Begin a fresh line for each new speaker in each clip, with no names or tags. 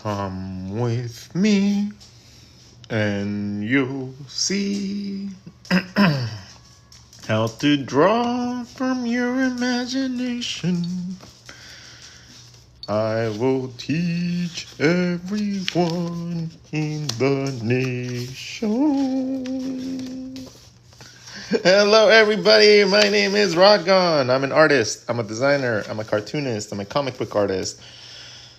Come with me and you'll see how to draw from your imagination. I will teach everyone in the nation. Hello, everybody. My name is Rodgon. I'm an artist. I'm a designer. I'm a cartoonist. I'm a comic book artist.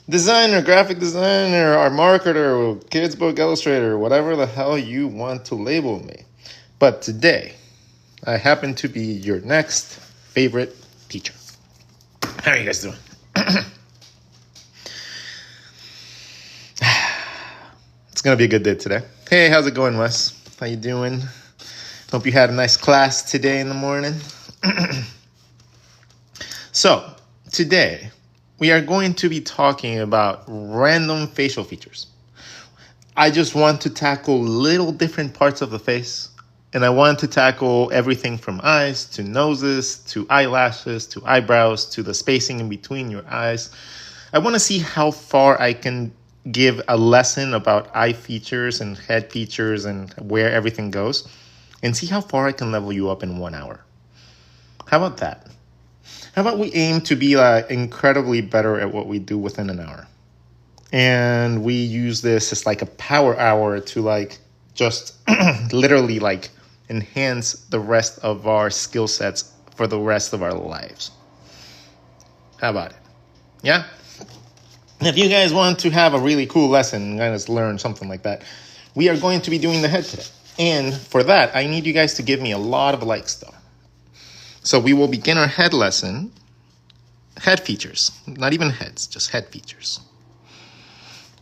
Designer, graphic designer, art marketer, kids book illustrator, whatever the hell you want to label me. But today, I happen to be your next favorite teacher. How are you guys doing? It's gonna be a good day today. Hey, how's it going, Wes? How you doing? Hope you had a nice class today in the morning. So, today, we are going to be talking about random facial features. I just want to tackle little different parts of the face, and I want to tackle everything from eyes to noses to eyelashes to eyebrows to the spacing in between your eyes. I want to see how far I can give a lesson about eye features and head features and where everything goes, and see how far I can level you up in 1 hour. How about that? How about we aim to be incredibly better at what we do within an hour? And we use this as like a power hour to just literally enhance the rest of our skill sets for the rest of our lives. How about it? Yeah? If you guys want to have a really cool lesson and guys learn something like that, we are going to be doing the head today. And for that, I need you guys to give me a lot of likes though. So we will begin our head lesson. Head features, not even heads, just head features.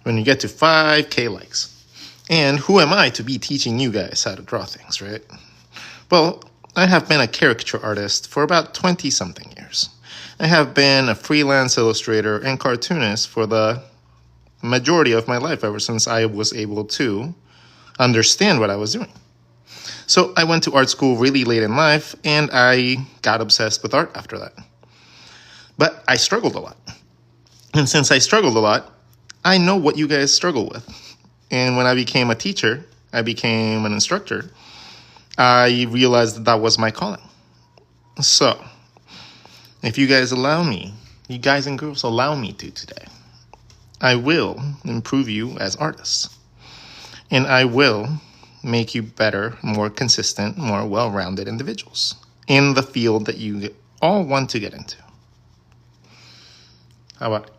When you get to 5K likes. And who am I to be teaching you guys how to draw things, right? Well, I have been a caricature artist for about 20-something years. I have been a freelance illustrator and cartoonist for the majority of my life, ever since I was able to understand what I was doing. So I went to art school really late in life, and I got obsessed with art after that. But I struggled a lot. And since I struggled a lot, I know what you guys struggle with. And when I became a teacher, I became an instructor, I realized that was my calling. So, if you guys allow me, you guys and girls allow me to today, I will improve you as artists. And I will make you better, more consistent, more well-rounded individuals in the field that you all want to get into. How about it?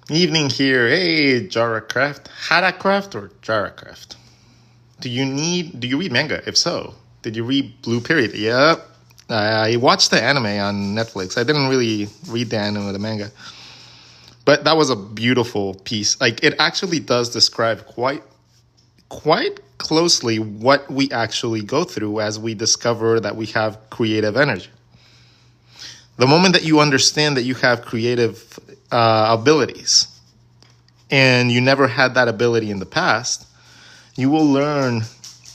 Evening here. Hey, Jaracraft. Haracraft or Jaracraft? Do you read manga? If so, did you read Blue Period? Yep. I watched the anime on Netflix. I didn't really read the anime or the manga. But that was a beautiful piece. It actually does describe quite closely what we actually go through as we discover that we have creative energy. The moment that you understand that you have creative abilities and you never had that ability in the past, you will learn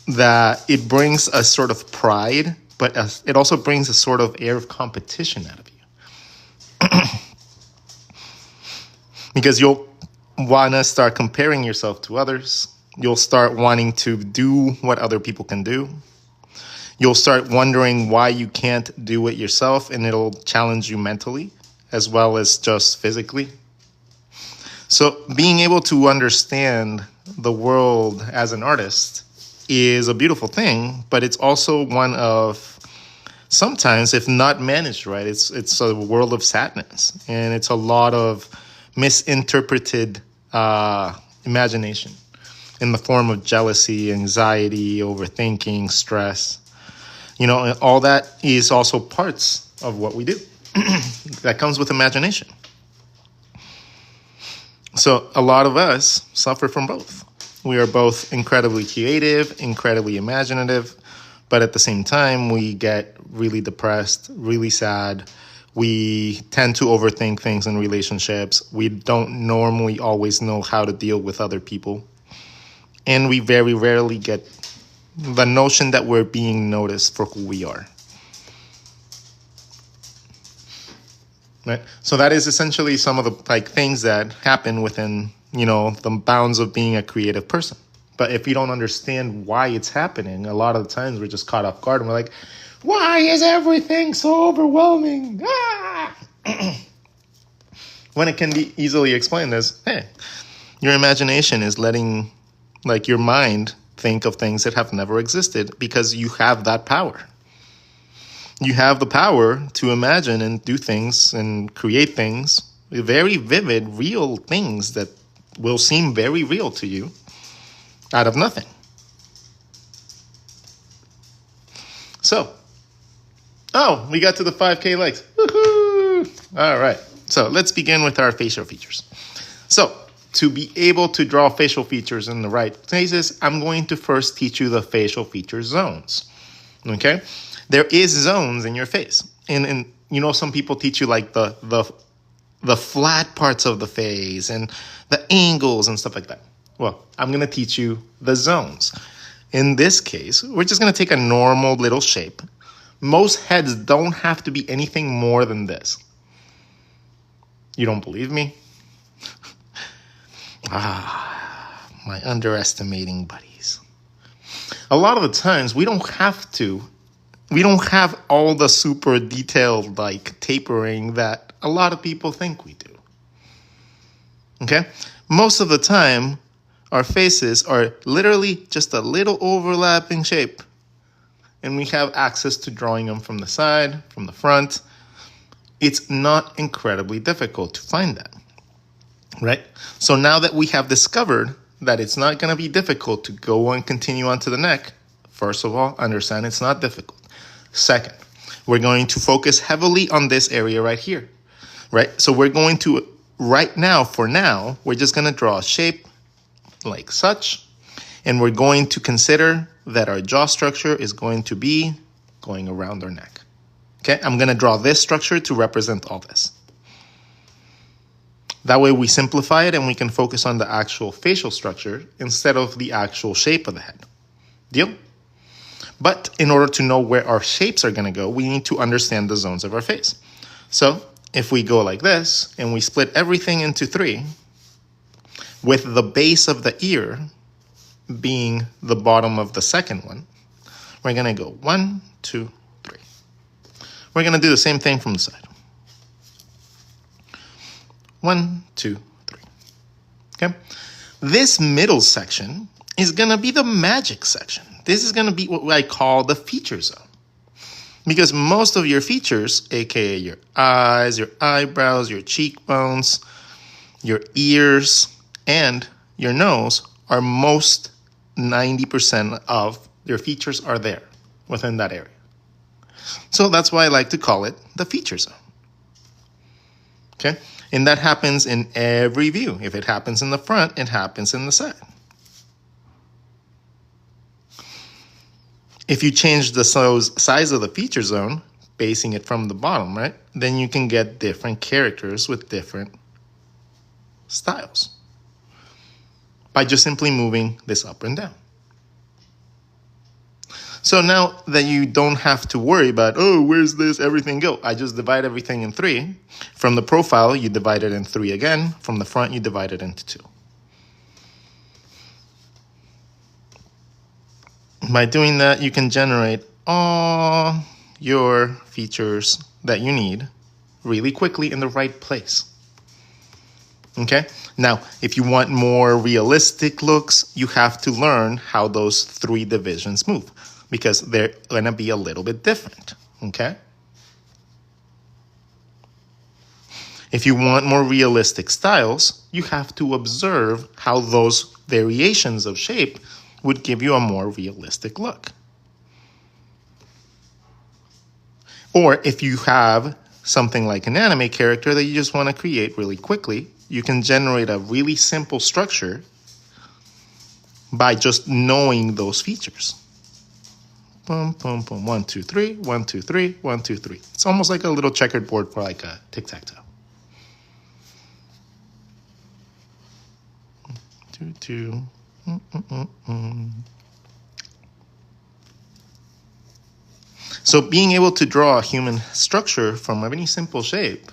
that it brings a sort of pride, but it also brings a sort of air of competition out of you. Because you'll want to start comparing yourself to others. You'll start wanting to do what other people can do. You'll start wondering why you can't do it yourself, and it'll challenge you mentally as well as just physically. So being able to understand the world as an artist is a beautiful thing, but it's also one of, sometimes, if not managed right, it's a world of sadness, and it's a lot of misinterpreted imagination in the form of jealousy, anxiety, overthinking, stress. All that is also parts of what we do. That comes with imagination. So a lot of us suffer from both. We are both incredibly creative, incredibly imaginative, but at the same time, we get really depressed, really sad. We tend to overthink things in relationships. We don't normally always know how to deal with other people. And we very rarely get the notion that we're being noticed for who we are. right? So that is essentially some of the like things that happen within, the bounds of being a creative person. But if you don't understand why it's happening, a lot of the times we're just caught off guard and we're like, why is everything so overwhelming? Ah! When it can be easily explained as, hey, your imagination is letting like your mind think of things that have never existed because you have that power. You have the power to imagine and do things and create things, very vivid, real things that will seem very real to you out of nothing. So, we got to the 5K likes. Woohoo! All right. So let's begin with our facial features. So to be able to draw facial features in the right places, I'm going to first teach you the facial feature zones. Okay? There is zones in your face. And some people teach you like the flat parts of the face and the angles and stuff like that. Well, I'm going to teach you the zones. In this case, we're just going to take a normal little shape. Most heads don't have to be anything more than this. You don't believe me? My underestimating buddies. A lot of the times we don't have all the super detailed like tapering that a lot of people think we do. Okay? Most of the time, our faces are literally just a little overlapping shape. And we have access to drawing them from the side, from the front. It's not incredibly difficult to find that, right? So now that we have discovered that it's not going to be difficult to go and continue on to the neck, first of all, understand it's not difficult. Second, we're going to focus heavily on this area right here, right? So we're going to, right now, we're just going to draw a shape like such, and we're going to consider that our jaw structure is going to be going around our neck. Okay, I'm going to draw this structure to represent all this. That way we simplify it and we can focus on the actual facial structure instead of the actual shape of the head. Deal? But in order to know where our shapes are going to go, we need to understand the zones of our face. So if we go like this and we split everything into 3, with the base of the ear being the bottom of the second one, we're going to go 1, 2, 3. We're going to do the same thing from the side. 1, 2, 3. Okay? This middle section is going to be the magic section. This is going to be what I call the feature zone. Because most of your features, aka your eyes, your eyebrows, your cheekbones, your ears, and your nose are most 90% of your features are there within that area. So that's why I like to call it the feature zone. Okay? And that happens in every view. If it happens in the front, it happens in the side. If you change the size of the feature zone, basing it from the bottom, right, then you can get different characters with different styles by just simply moving this up and down. So now that you don't have to worry about, where's this everything go? I just divide everything in 3. From the profile, you divide it in 3 again. From the front, you divide it into 2. By doing that, you can generate all your features that you need really quickly in the right place. Okay? Now, if you want more realistic looks, you have to learn how those 3 divisions move because they're going to be a little bit different. Okay? If you want more realistic styles, you have to observe how those variations of shape would give you a more realistic look. Or if you have something like an anime character that you just want to create really quickly, you can generate a really simple structure by just knowing those features. Boom, boom, boom. 1, 2, 3, 1, 2, 3, 1, 2, 3. It's almost like a little checkered board for like a tic-tac-toe. 2, 2. So being able to draw a human structure from any simple shape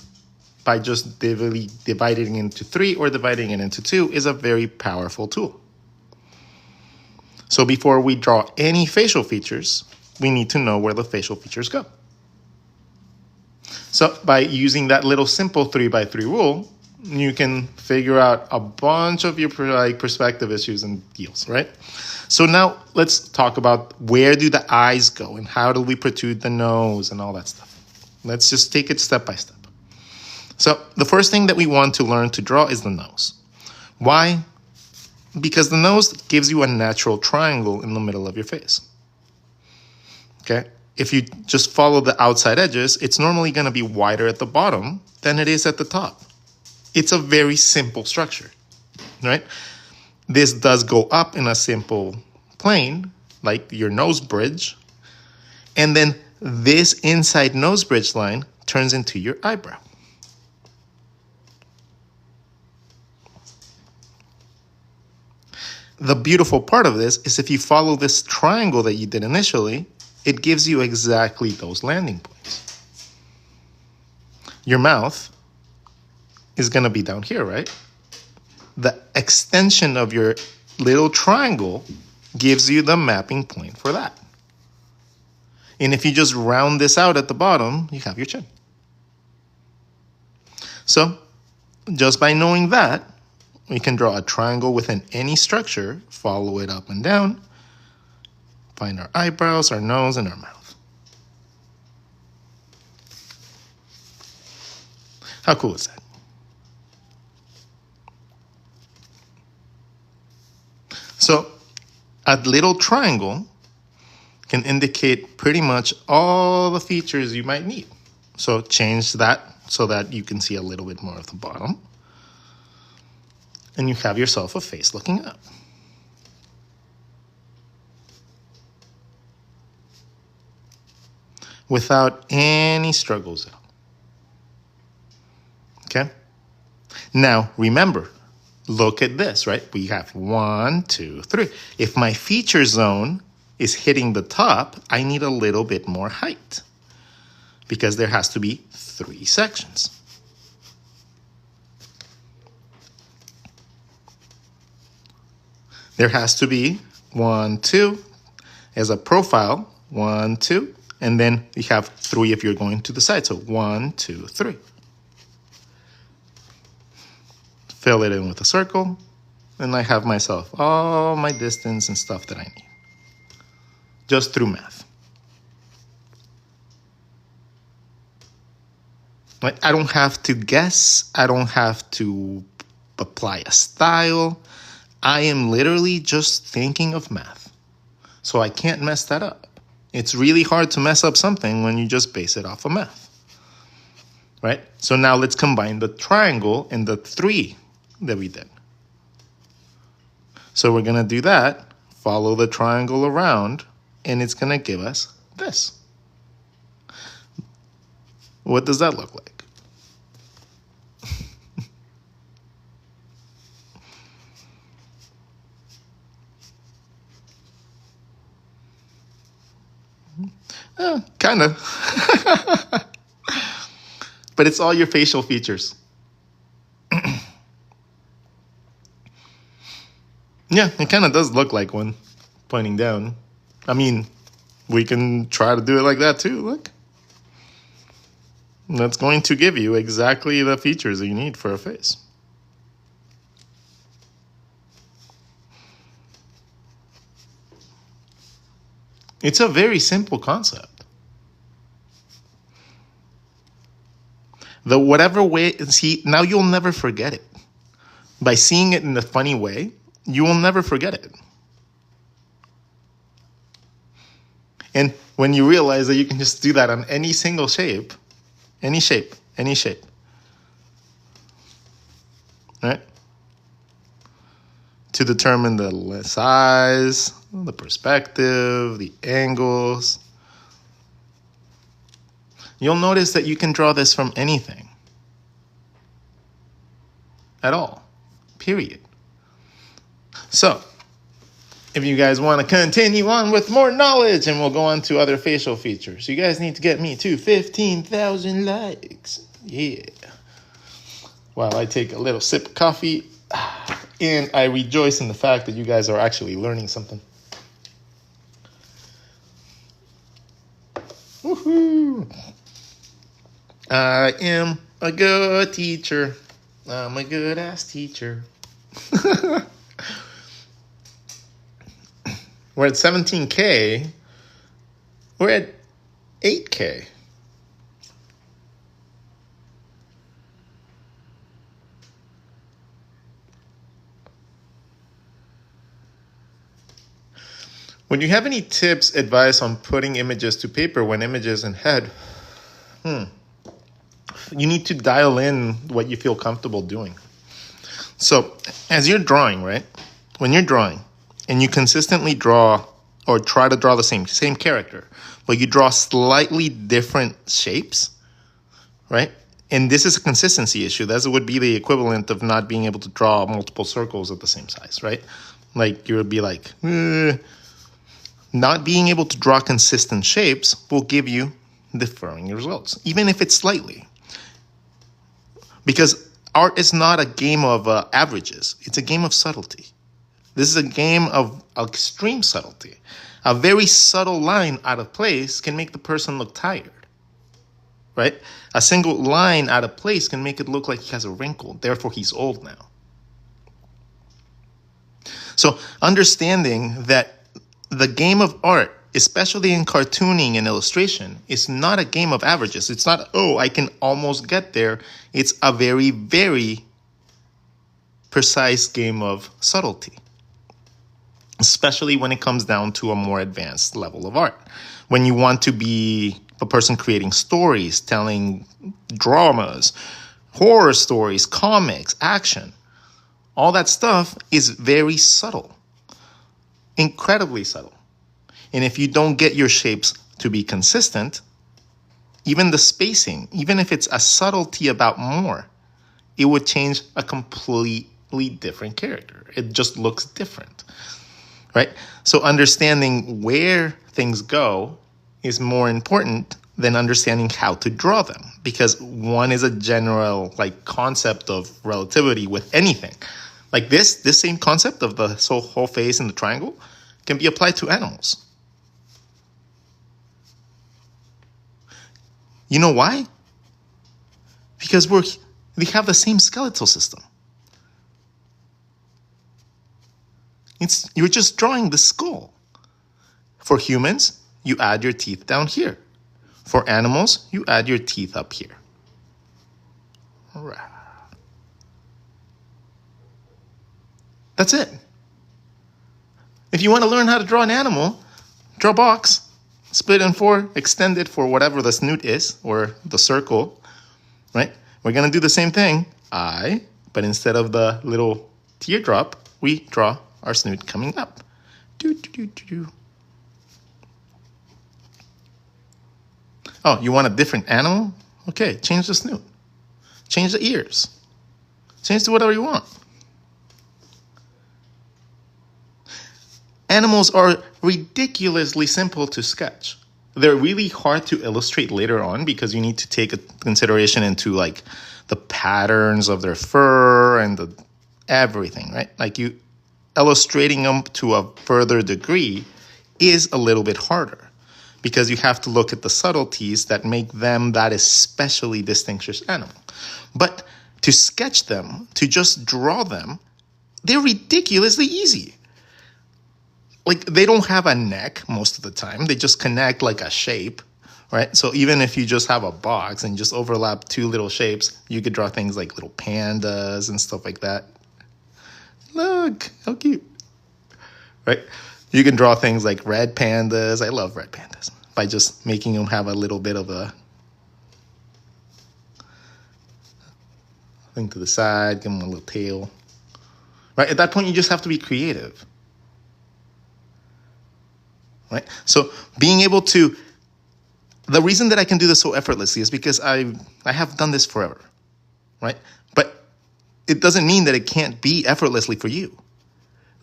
by just dividing it into 3 or dividing it into 2 is a very powerful tool. So before we draw any facial features, we need to know where the facial features go. So by using that little simple 3x3 rule, you can figure out a bunch of your perspective issues and deals, right? So now let's talk about where do the eyes go and how do we protrude the nose and all that stuff. Let's just take it step by step. So the first thing that we want to learn to draw is the nose. Why? Because the nose gives you a natural triangle in the middle of your face. Okay? If you just follow the outside edges, it's normally going to be wider at the bottom than it is at the top. It's a very simple structure, right? This does go up in a simple plane, like your nose bridge, and then this inside nose bridge line turns into your eyebrow. The beautiful part of this is if you follow this triangle that you did initially, it gives you exactly those landing points. Your mouth is going to be down here, right? The extension of your little triangle gives you the mapping point for that. And if you just round this out at the bottom, you have your chin. So just by knowing that, we can draw a triangle within any structure, follow it up and down, find our eyebrows, our nose, and our mouth. How cool is that? So a little triangle can indicate pretty much all the features you might need. So change that so that you can see a little bit more of the bottom. And you have yourself a face looking up. Without any struggles at all. Okay? Now, remember, look at this, right? We have 1, 2, 3. If my feature zone is hitting the top, I need a little bit more height because there has to be 3 sections. There has to be 1, 2 as a profile, 1, 2, and then you have 3 if you're going to the side. So 1, 2, 3. Fill it in with a circle, and I have myself all my distance and stuff that I need. Just through math. Like, I don't have to guess. I don't have to apply a style. I am literally just thinking of math. So I can't mess that up. It's really hard to mess up something when you just base it off of math. Right? So now let's combine the triangle and the 3 that we did. So we're going to do that, follow the triangle around, and it's going to give us this. What does that look like? Kind of. But it's all your facial features. Yeah, it kind of does look like one pointing down. I mean, we can try to do it like that too. Look. That's going to give you exactly the features that you need for a face. It's a very simple concept. The whatever way, see, now you'll never forget it. By seeing it in a funny way, you will never forget it. And when you realize that you can just do that on any single shape, any shape, right? To determine the size, the perspective, the angles. You'll notice that you can draw this from anything. At all. Period. So, if you guys want to continue on with more knowledge, and we'll go on to other facial features, you guys need to get me to 15,000 likes. Yeah. while I take a little sip of coffee, and I rejoice in the fact that you guys are actually learning something. Woohoo! I am a good teacher. I'm a good ass teacher. We're at 17K. We're at 8K. When you have any tips, advice on putting images to paper when images in head, you need to dial in what you feel comfortable doing. So as you're drawing, right? When you're drawing and you consistently draw or try to draw the same character, but you draw slightly different shapes, right? And this is a consistency issue. That would be the equivalent of not being able to draw multiple circles at the same size, right? Like you would be like, not being able to draw consistent shapes will give you differing results, even if it's slightly. Because art is not a game of averages. It's a game of subtlety. This is a game of extreme subtlety. A very subtle line out of place can make the person look tired, right? A single line out of place can make it look like he has a wrinkle. Therefore, he's old now. So understanding that the game of art, especially in cartooning and illustration, is not a game of averages. It's not, oh, I can almost get there. It's a very, very precise game of subtlety, especially when it comes down to a more advanced level of art. When you want to be a person creating stories, telling dramas, horror stories, comics, action, all that stuff is very subtle. Incredibly subtle. And if you don't get your shapes to be consistent, even the spacing, even if it's a subtlety about more, it would change a completely different character. It just looks different, right? So understanding where things go is more important than understanding how to draw them, because one is a general concept of relativity with anything. Like this same concept of the whole face and the triangle can be applied to animals. You know why? Because we have the same skeletal system. You're just drawing the skull. For humans, you add your teeth down here. For animals, you add your teeth up here. All right. That's it. If you want to learn how to draw an animal, draw a box, split it in four, extend it for whatever the snoot is, or the circle, right? We're going to do the same thing, but instead of the little teardrop, we draw our snoot coming up. Oh, you want a different animal? Okay, change the snoot. Change the ears. Change to whatever you want. Animals are ridiculously simple to sketch. They're really hard to illustrate later on because you need to take a consideration into the patterns of their fur and everything, right? You illustrating them to a further degree is a little bit harder because you have to look at the subtleties that make them that especially distinguished animal. But to sketch them, to just draw them, they're ridiculously easy. They don't have a neck most of the time. They just connect like a shape, right? So even if you just have a box and just overlap two little shapes, you could draw things like little pandas and stuff like that. Look, how cute, right? You can draw things like red pandas. I love red pandas. By just making them have a little bit of a thing to the side, give them a little tail, right? At that point, you just have to be creative. Right? So being able to, the reason that I can do this so effortlessly is because I have done this forever, right? But it doesn't mean that it can't be effortlessly for you.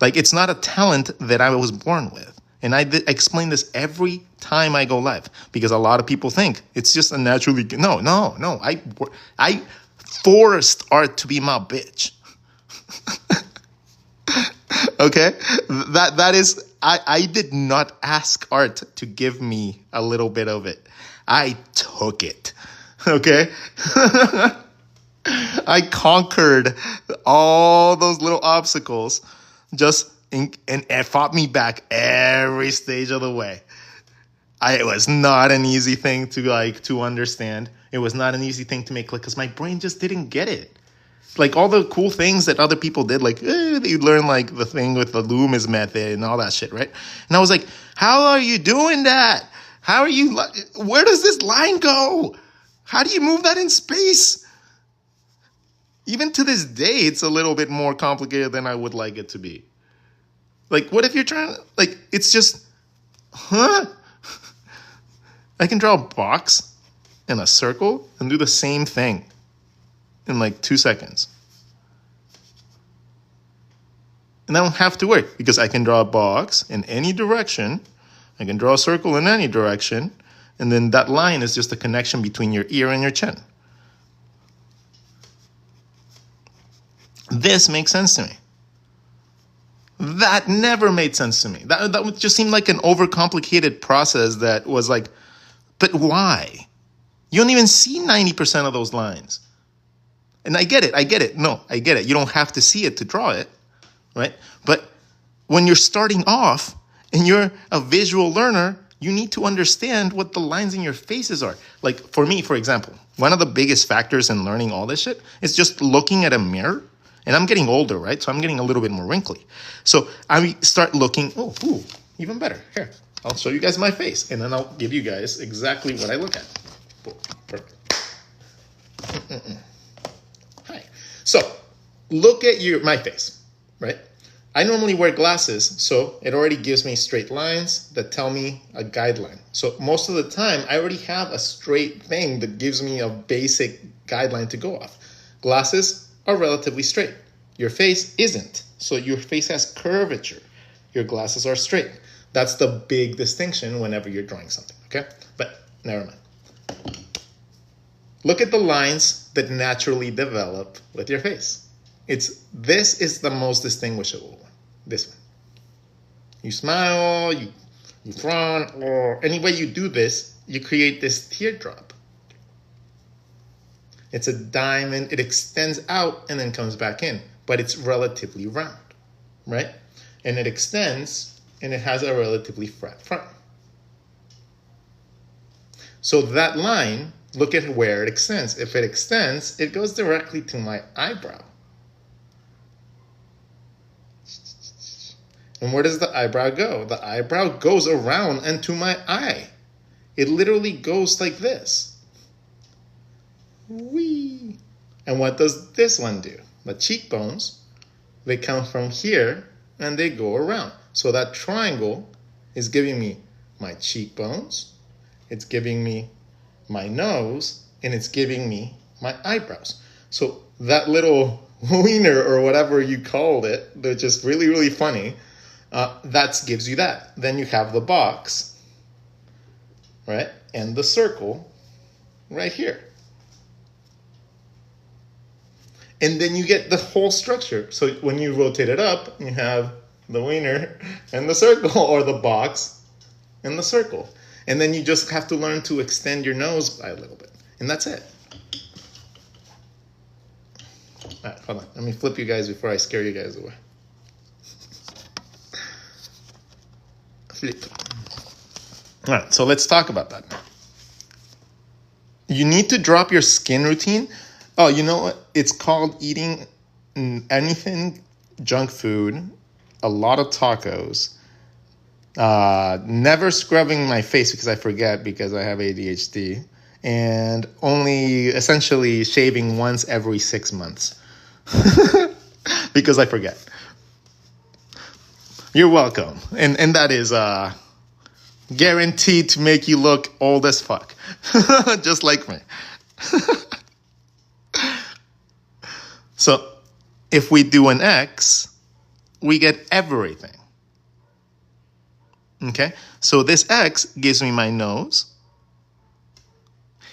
It's not a talent that I was born with. And I explain this every time I go live because a lot of people think it's just a naturally, no. I forced art to be my bitch. Okay? That is, I did not ask art to give me a little bit of it. I took it. Okay? I conquered all those little obstacles and it fought me back every stage of the way. It was not an easy thing to understand. It was not an easy thing to make click because my brain just didn't get it. Like all the cool things that other people did, like you learn like the thing with the Loomis method and all that shit, right? And I was like, how are you doing that? Where does this line go? How do you move that in space? Even to this day, it's a little bit more complicated than I would like it to be. Like, what if you're trying to, like, it's just, huh? I can draw a box and a circle and do the same thing in like 2 seconds. And I don't have to work because I can draw a box in any direction. I can draw a circle in any direction. And then that line is just a connection between your ear and your chin. This makes sense to me. That never made sense to me. That just seemed like an overcomplicated process that was like, but why? You don't even see 90% of those lines. And I get it. No, I get it. You don't have to see it to draw it, right? But when you're starting off and you're a visual learner, you need to understand what the lines in your faces are. Like for me, for example, one of the biggest factors in learning all this shit is just looking at a mirror. And I'm getting older, right? So I'm getting a little bit more wrinkly. So I start looking, even better. Here, I'll show you guys my face. And then I'll give you guys exactly what I look at. Perfect. Hi. So look at my face, right? I normally wear glasses, so it already gives me straight lines that tell me a guideline. So most of the time, I already have a straight thing that gives me a basic guideline to go off. Glasses are relatively straight. Your face isn't. So your face has curvature. Your glasses are straight. That's the big distinction whenever you're drawing something, okay? But never mind. Look at the lines that naturally develop with your face. This is the most distinguishable one. This one. You smile, you frown, or any way you do this, you create this teardrop. It's a diamond. It extends out and then comes back in, but it's relatively round, right? And it extends and it has a relatively flat front. So that line, look at where it extends. If it extends, it goes directly to my eyebrow. And where does the eyebrow go? The eyebrow goes around and to my eye. It literally goes like this. Whee! And what does this one do? The cheekbones, they come from here and they go around. So that triangle is giving me my cheekbones, it's giving me my nose, and it's giving me my eyebrows. So that little wiener or whatever you called it, they're just really, really funny. That gives you that. Then you have the box, right? And the circle right here. And then you get the whole structure. So when you rotate it up, you have the wiener and the circle, or the box and the circle. And then you just have to learn to extend your nose by a little bit. And that's it. All right, hold on. Let me flip you guys before I scare you guys away. Flip. All right, so let's talk about that now. You need to drop your skin routine. Oh, you know what? It's called eating anything junk food, a lot of tacos, never scrubbing my face because I forget because I have ADHD, and only essentially shaving once every 6 months because I forget. You're welcome. And that is guaranteed to make you look old as fuck, just like me. So if we do an X, we get everything. Okay? So this X gives me my nose.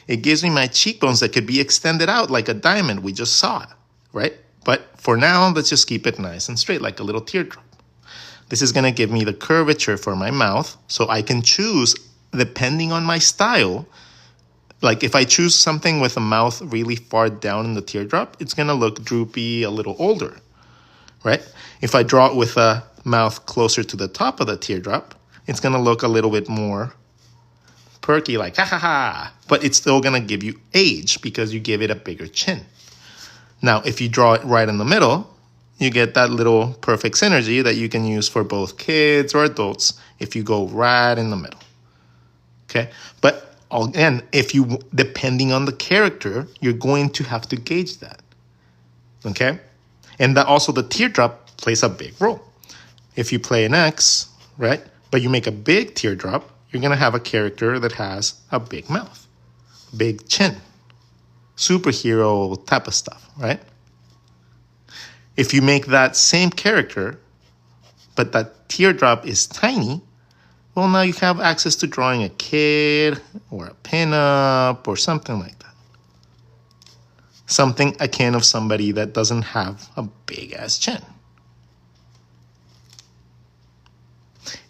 It gives me my cheekbones that could be extended out like a diamond we just saw, right? But for now, let's just keep it nice and straight like a little teardrop. This is going to give me the curvature for my mouth, so I can choose, depending on my style, like if I choose something with a mouth really far down in the teardrop, it's going to look droopy, a little older, right? If I draw it with a mouth closer to the top of the teardrop, it's going to look a little bit more perky, like ha ha ha, but it's still going to give you age because you give it a bigger chin. Now, if you draw it right in the middle, you get that little perfect synergy that you can use for both kids or adults if you go right in the middle. Okay? But again, depending on the character, you're going to have to gauge that. Okay? And that also the teardrop plays a big role. If you play an X, right, but you make a big teardrop, you're going to have a character that has a big mouth, big chin, superhero type of stuff, right? If you make that same character, but that teardrop is tiny, well, now you have access to drawing a kid or a pinup or something like that. Something akin of somebody that doesn't have a big-ass chin.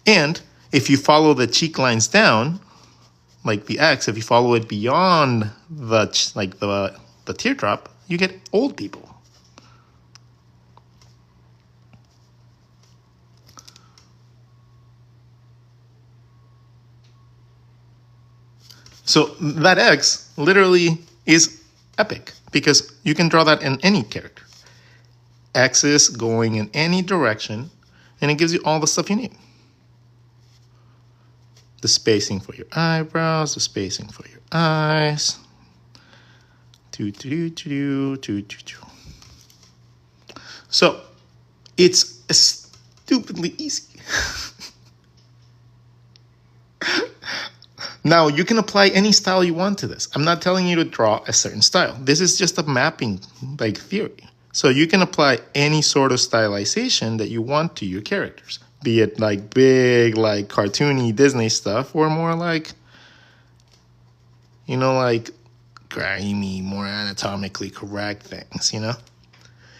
And if you follow the cheek lines down, like the X, if you follow it beyond the teardrop, you get old people. So that X literally is epic because you can draw that in any character. X's going in any direction, and it gives you all the stuff you need. The spacing for your eyebrows, the spacing for your eyes. So it's stupidly easy. Now, you can apply any style you want to this. I'm not telling you to draw a certain style. This is just a mapping like theory. So you can apply any sort of stylization that you want to your characters, be it like big, like cartoony Disney stuff, or more like, like grimy, more anatomically correct things,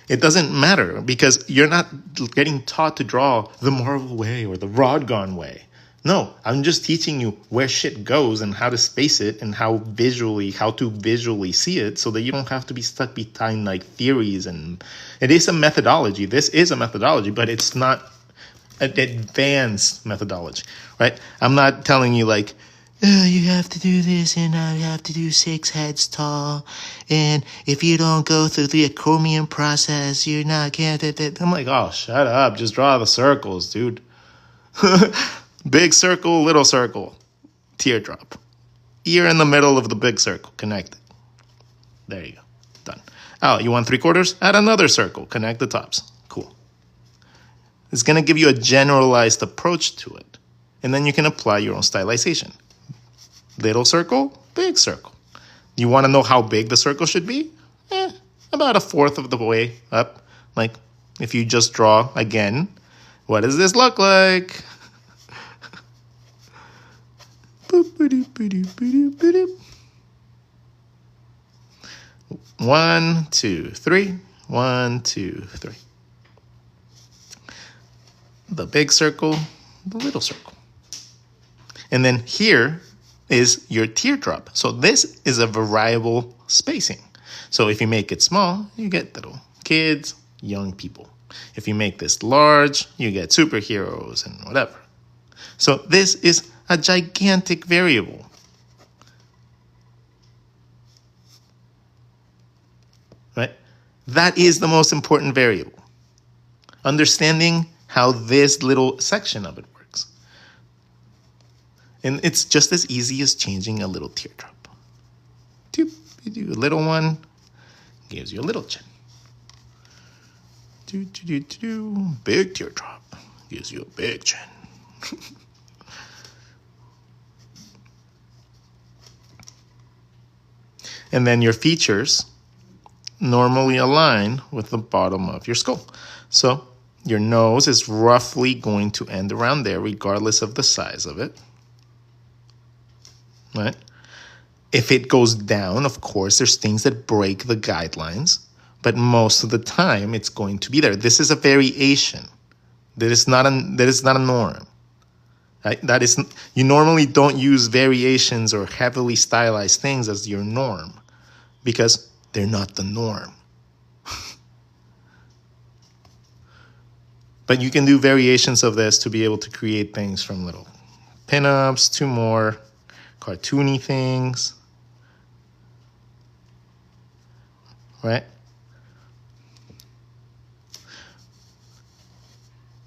It doesn't matter because you're not getting taught to draw the Marvel way or the Rodgon way. No, I'm just teaching you where shit goes and how to space it and how to visually see it so that you don't have to be stuck behind like theories. And it is a methodology. This is a methodology, but it's not an advanced methodology, right? I'm not telling you like, oh, you have to do this and I have to do 6 heads tall. And if you don't go through the acromion process, you're not going to... I'm like, oh, shut up. Just draw the circles, dude. Big circle, little circle, teardrop. Ear in the middle of the big circle, connect it. There you go, done. Oh, you want 3/4? Add another circle, connect the tops. Cool. It's going to give you a generalized approach to it. And then you can apply your own stylization. Little circle, big circle. You want to know how big the circle should be? About 1/4 of the way up. Like, if you just draw again, what does this look like? 1, 2, 3. 1, 2, 3. The big circle, the little circle. And then here is your teardrop. So this is a variable spacing. So if you make it small, you get little kids, young people. If you make this large, you get superheroes and whatever. So this is a gigantic variable. Right? That is the most important variable. Understanding how this little section of it works. And it's just as easy as changing a little teardrop. You do a little one, gives you a little chin. Big teardrop, gives you a big chin. And then your features normally align with the bottom of your skull. So your nose is roughly going to end around there regardless of the size of it. Right? If it goes down, of course, there's things that break the guidelines, but most of the time it's going to be there. This is a variation. That is not a norm. Right? You normally don't use variations or heavily stylized things as your norm because they're not the norm. But you can do variations of this to be able to create things from little pinups to more cartoony things. Right?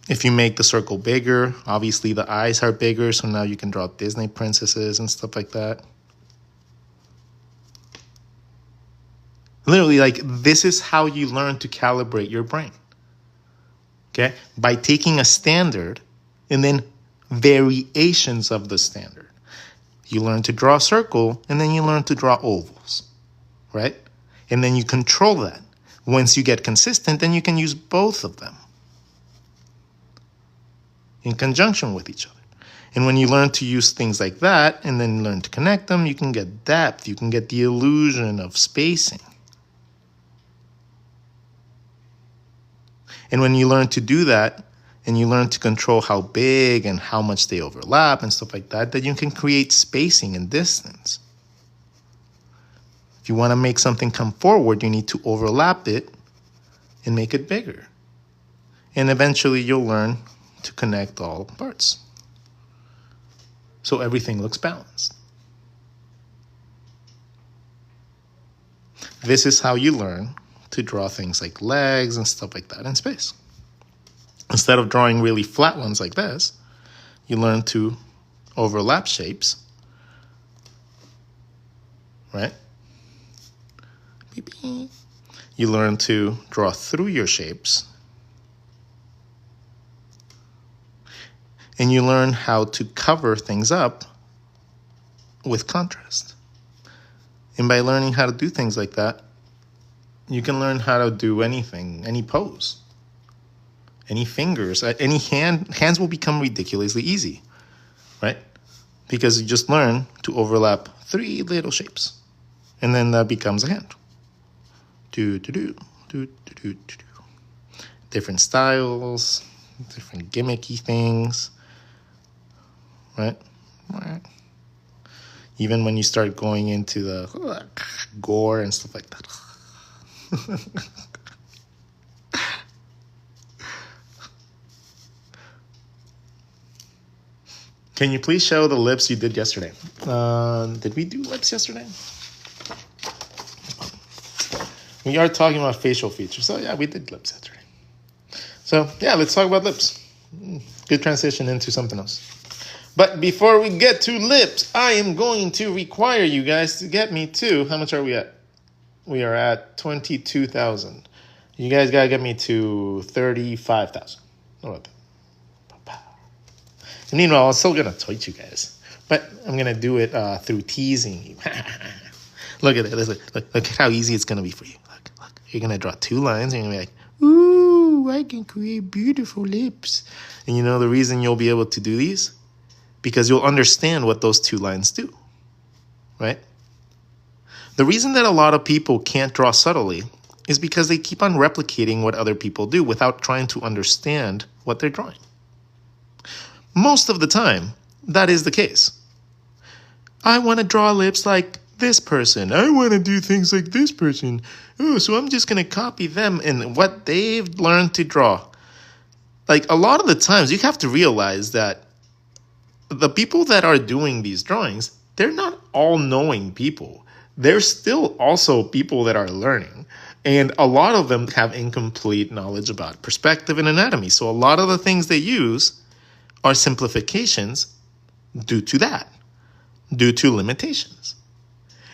If you make the circle bigger, obviously the eyes are bigger, so now you can draw Disney princesses and stuff like that. Literally, like, this is how you learn to calibrate your brain. Okay? By taking a standard and then variations of the standard. You learn to draw a circle, and then you learn to draw ovals. Right? And then you control that. Once you get consistent, then you can use both of them in conjunction with each other. And when you learn to use things like that and then learn to connect them, you can get depth. You can get the illusion of spacing. And when you learn to do that and you learn to control how big and how much they overlap and stuff like that, then you can create spacing and distance. If you want to make something come forward, you need to overlap it and make it bigger. And eventually you'll learn to connect all parts. So everything looks balanced. This is how you learn to draw things like legs and stuff like that in space. Instead of drawing really flat ones like this, you learn to overlap shapes, right? You learn to draw through your shapes. And you learn how to cover things up with contrast. And by learning how to do things like that, you can learn how to do anything, any pose, any fingers, any hands will become ridiculously easy, right? Because you just learn to overlap 3 little shapes. And then that becomes a hand. Different styles, different gimmicky things. Right? Even when you start going into the gore and stuff like that. Can you please show the lips you did yesterday? Did we do lips yesterday? We are talking about facial features. So yeah, we did lips yesterday. So yeah, let's talk about lips. Good transition into something else. But before we get to lips, I am going to require you guys to get me to, how much are we at? We are at 22,000. You guys got to get me to 35,000. How about that? And meanwhile, I'm still going to tweet you guys. But I'm going to do it through teasing you. Look at it. Look at how easy it's going to be for you. Look. You're going to draw 2 lines and you're going to be like, ooh, I can create beautiful lips. And you know the reason you'll be able to do these? Because you'll understand what those 2 lines do, right? The reason that a lot of people can't draw subtly is because they keep on replicating what other people do without trying to understand what they're drawing. Most of the time, that is the case. I want to draw lips like this person. I want to do things like this person. Oh, so I'm just going to copy them and what they've learned to draw. Like, a lot of the times, you have to realize that the people that are doing these drawings, they're not all knowing people. They're still also people that are learning. And a lot of them have incomplete knowledge about perspective and anatomy. So a lot of the things they use are simplifications due to that, due to limitations.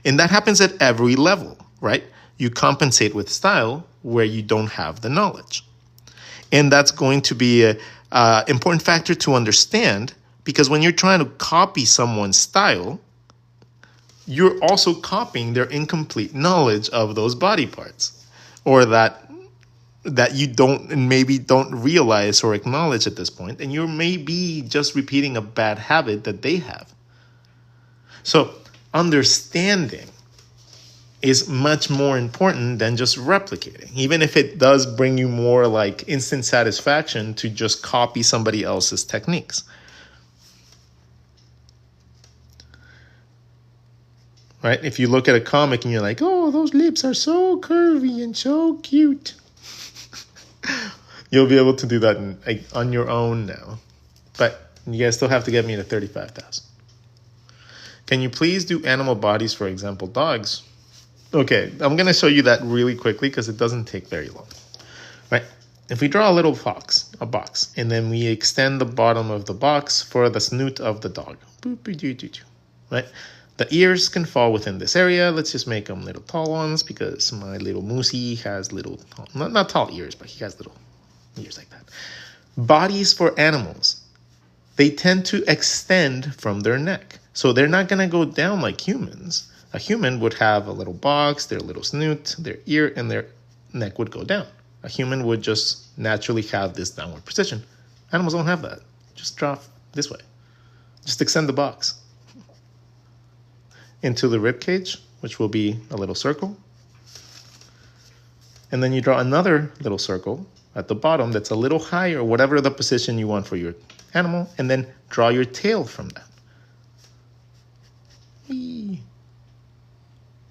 And that happens at every level, right? You compensate with style where you don't have the knowledge. And that's going to be an important factor to understand, because when you're trying to copy someone's style, you're also copying their incomplete knowledge of those body parts, or that you maybe don't realize or acknowledge at this point, and you're maybe just repeating a bad habit that they have. So understanding is much more important than just replicating, even if it does bring you more like instant satisfaction to just copy somebody else's techniques. Right? If you look at a comic and you're like, oh, those lips are so curvy and so cute, you'll be able to do that on your own now. But you guys still have to get me to 35,000. Can you please do animal bodies, for example, dogs? Okay, I'm going to show you that really quickly because it doesn't take very long. Right? If we draw a little box, and then we extend the bottom of the box for the snoot of the dog. Right? The ears can fall within this area. Let's just make them little tall ones because my little moosey has little, not tall ears, but he has little ears like that. Bodies for animals, they tend to extend from their neck. So they're not going to go down like humans. A human would have a little box, their little snoot, their ear, and their neck would go down. A human would just naturally have this downward position. Animals don't have that. Just draw this way. Just extend the box into the rib cage, which will be a little circle. And then you draw another little circle at the bottom that's a little higher, whatever the position you want for your animal, and then draw your tail from that. Whee.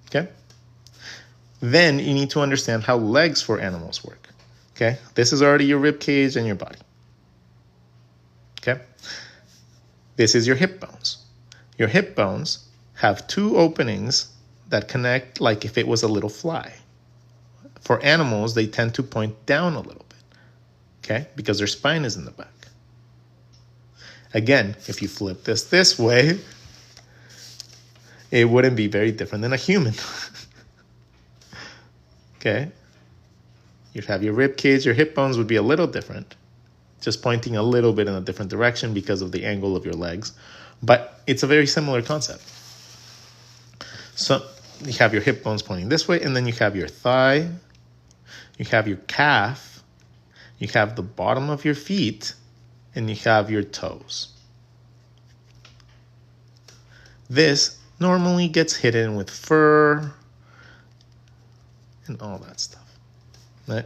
Okay? Then you need to understand how legs for animals work. Okay? This is already your rib cage and your body. Okay? This is your hip bones. Your hip bones have two openings that connect like if it was a little fly. For animals, they tend to point down a little bit, okay? Because their spine is in the back. Again, if you flip this way, it wouldn't be very different than a human. Okay? You'd have your rib cage, your hip bones would be a little different, just pointing a little bit in a different direction because of the angle of your legs. But it's a very similar concept. So you have your hip bones pointing this way, and then you have your thigh, you have your calf, you have the bottom of your feet, and you have your toes. This normally gets hidden with fur and all that stuff. Right?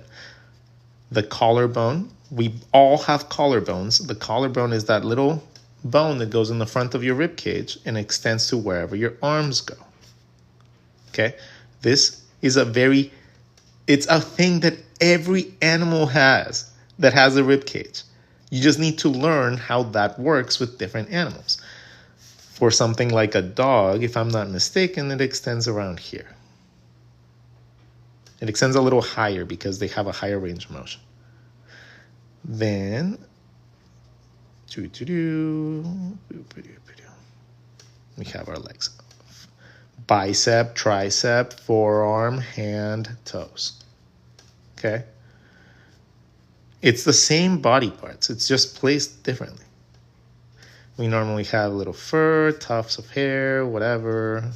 The collarbone, we all have collarbones. The collarbone is that little bone that goes in the front of your rib cage and extends to wherever your arms go. Okay, this is it's a thing that every animal has that has a rib cage. You just need to learn how that works with different animals. For something like a dog, if I'm not mistaken, it extends around here. It extends a little higher because they have a higher range of motion. Then, we have our legs. Bicep, tricep, forearm, hand, toes. Okay? It's the same body parts. It's just placed differently. We normally have a little fur, tufts of hair, whatever.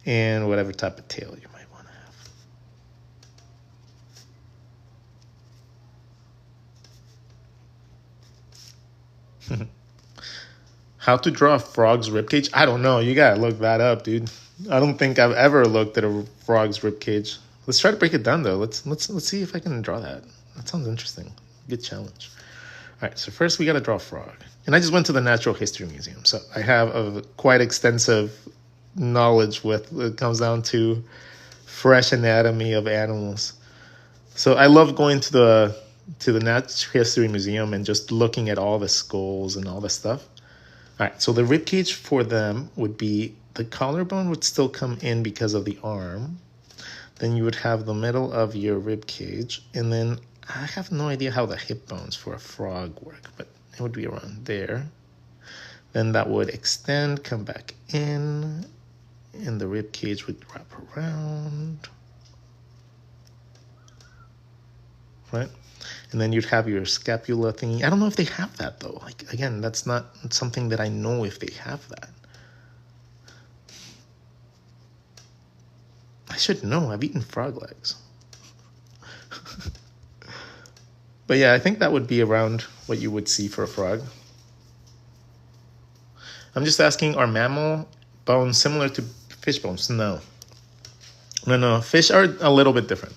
And whatever type of tail you might want to have. How to draw a frog's ribcage? I don't know. You gotta look that up, dude. I don't think I've ever looked at a frog's ribcage. Let's try to break it down, though. Let's see if I can draw that. That sounds interesting. Good challenge. All right, so first we got to draw a frog. And I just went to the Natural History Museum, so I have a quite extensive knowledge with it comes down to fresh anatomy of animals. So I love going to the Natural History Museum and just looking at all the skulls and all the stuff. All right, so the ribcage for them would be the collarbone would still come in because of the arm. Then you would have the middle of your rib cage, and then I have no idea how the hip bones for a frog work, but it would be around there. Then that would extend, come back in, and the rib cage would wrap around. Right? And then you'd have your scapula thingy. I don't know if they have that, though. Like, again, that's not something that I know if they have that. I should know. I've eaten frog legs. But yeah, I think that would be around what you would see for a frog. I'm just asking, are mammal bones similar to fish bones? No. No. Fish are a little bit different.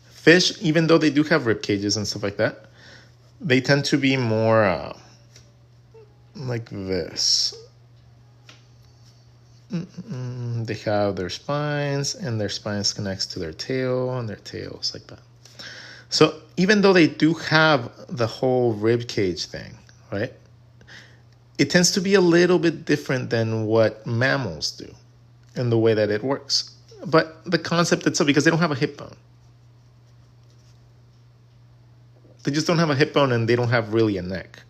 Fish, even though they do have rib cages and stuff like that, they tend to be more like this. They have their spines, and their spines connects to their tail, and their tails like that. So even though they do have the whole rib cage thing, right? It tends to be a little bit different than what mammals do in the way that it works. But the concept itself, because they don't have a hip bone. They just don't have a hip bone, and they don't have really a neck.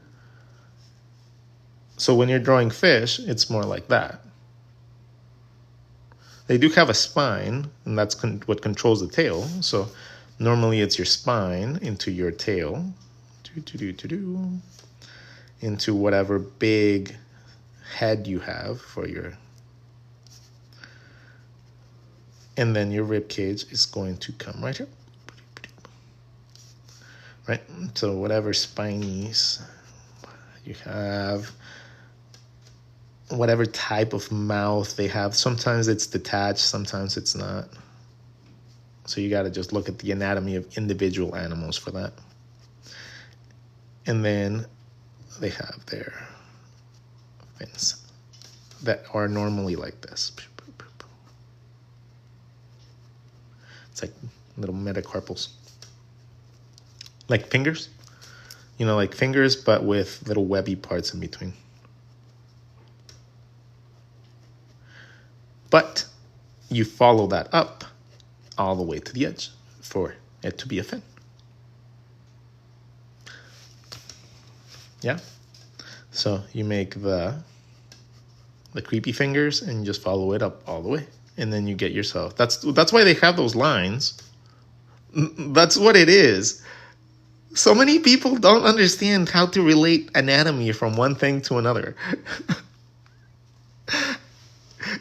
So when you're drawing fish, it's more like that. They do have a spine, and that's what controls the tail. So normally it's your spine into your tail, into whatever big head you have for your, and then your rib cage is going to come right here. Right? So whatever spinies you have, whatever type of mouth they have, sometimes it's detached, sometimes it's not. So you got to just look at the anatomy of individual animals for that. And then they have their fins that are normally like this. It's like little metacarpals. Like fingers. You know, like fingers, but with little webby parts in between. But you follow that up all the way to the edge for it to be a fin. Yeah? So you make the creepy fingers and you just follow it up all the way. And then you get yourself. That's why they have those lines. That's what it is. So many people don't understand how to relate anatomy from one thing to another.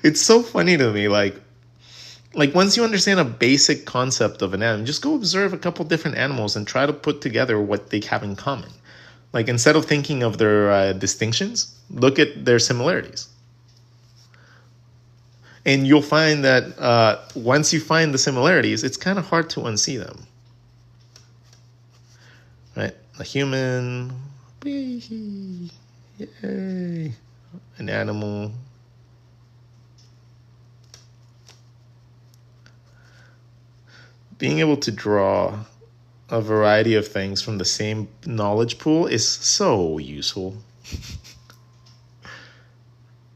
It's so funny to me. Like once you understand a basic concept of anatomy, just go observe a couple different animals and try to put together what they have in common. Like instead of thinking of their distinctions, look at their similarities. And you'll find that once you find the similarities, it's kind of hard to unsee them. Right? A human, yay, an animal. Being able to draw a variety of things from the same knowledge pool is so useful.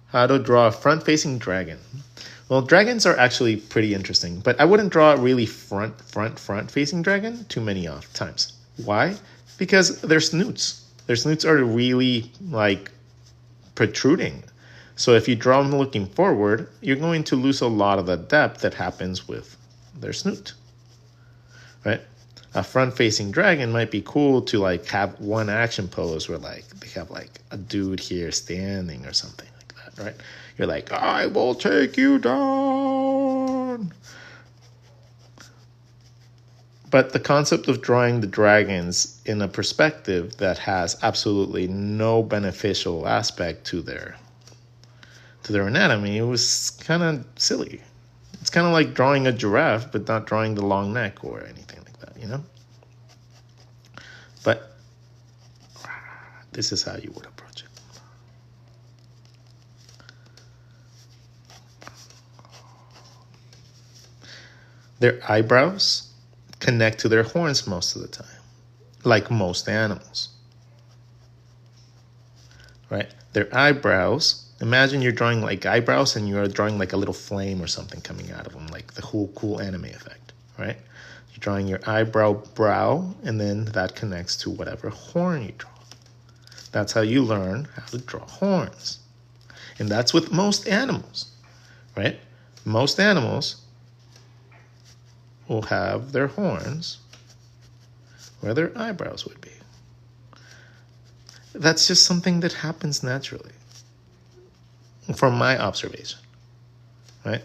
How to draw a front-facing dragon. Well, dragons are actually pretty interesting, but I wouldn't draw a really front-facing dragon too many times. Why? Because their snoots. Their snoots are really, like, protruding. So if you draw them looking forward, you're going to lose a lot of the depth that happens with their snoot. Right? A front-facing dragon might be cool to, like, have one action pose where, like, they have, like, a dude here standing or something like that, right? You're like, I will take you down. But the concept of drawing the dragons in a perspective that has absolutely no beneficial aspect to their anatomy was kind of silly. It's kind of like drawing a giraffe, but not drawing the long neck or anything like that, you know? But this is how you would approach it. Their eyebrows connect to their horns most of the time, like most animals. Right? Their eyebrows, imagine you're drawing like eyebrows and you're drawing like a little flame or something coming out of them, like the whole cool anime effect, right? You're drawing your brow, and then that connects to whatever horn you draw. That's how you learn how to draw horns. And that's with most animals, right? Most animals will have their horns where their eyebrows would be. That's just something that happens naturally, from my observation, right?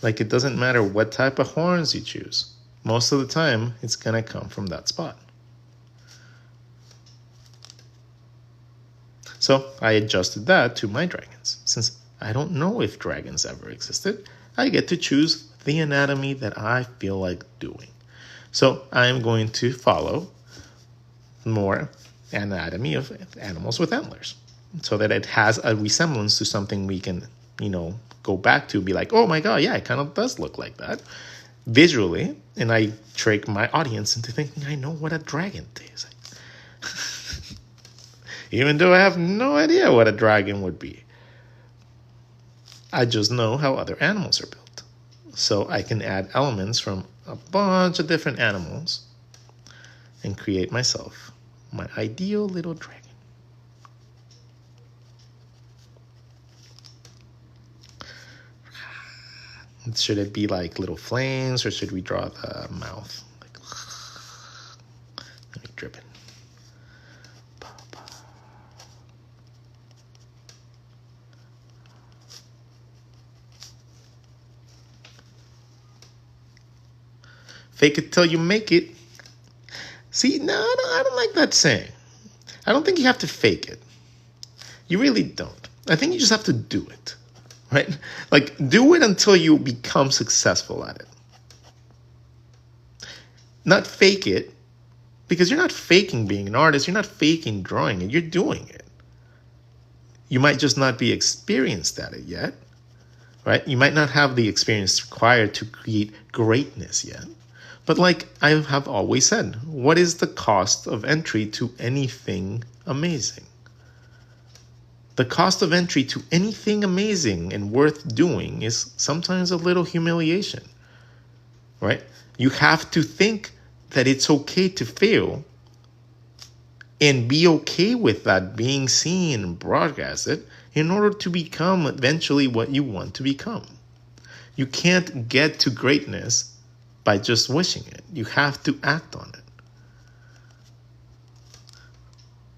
Like, it doesn't matter what type of horns you choose. Most of the time, it's going to come from that spot. So I adjusted that to my dragons. Since I don't know if dragons ever existed, I get to choose the anatomy that I feel like doing. So I'm going to follow more anatomy of animals with antlers so that it has a resemblance to something we can, go back to, be like, oh my God, yeah, it kind of does look like that visually. And I trick my audience into thinking I know what a dragon is. Even though I have no idea what a dragon would be. I just know how other animals are built. So I can add elements from a bunch of different animals and create myself my ideal little dragon. Should it be like little flames, or should we draw the mouth? Let me drip it. Fake it till you make it. See, no, I don't like that saying. I don't think you have to fake it. You really don't. I think you just have to do it, right? Like, do it until you become successful at it. Not fake it, because you're not faking being an artist. You're not faking drawing it. You're doing it. You might just not be experienced at it yet, right? You might not have the experience required to create greatness yet. But like I have always said, what is the cost of entry to anything amazing? The cost of entry to anything amazing and worth doing is sometimes a little humiliation, right? You have to think that it's okay to fail and be okay with that being seen and broadcasted in order to become eventually what you want to become. You can't get to greatness by just wishing it. You have to act on it.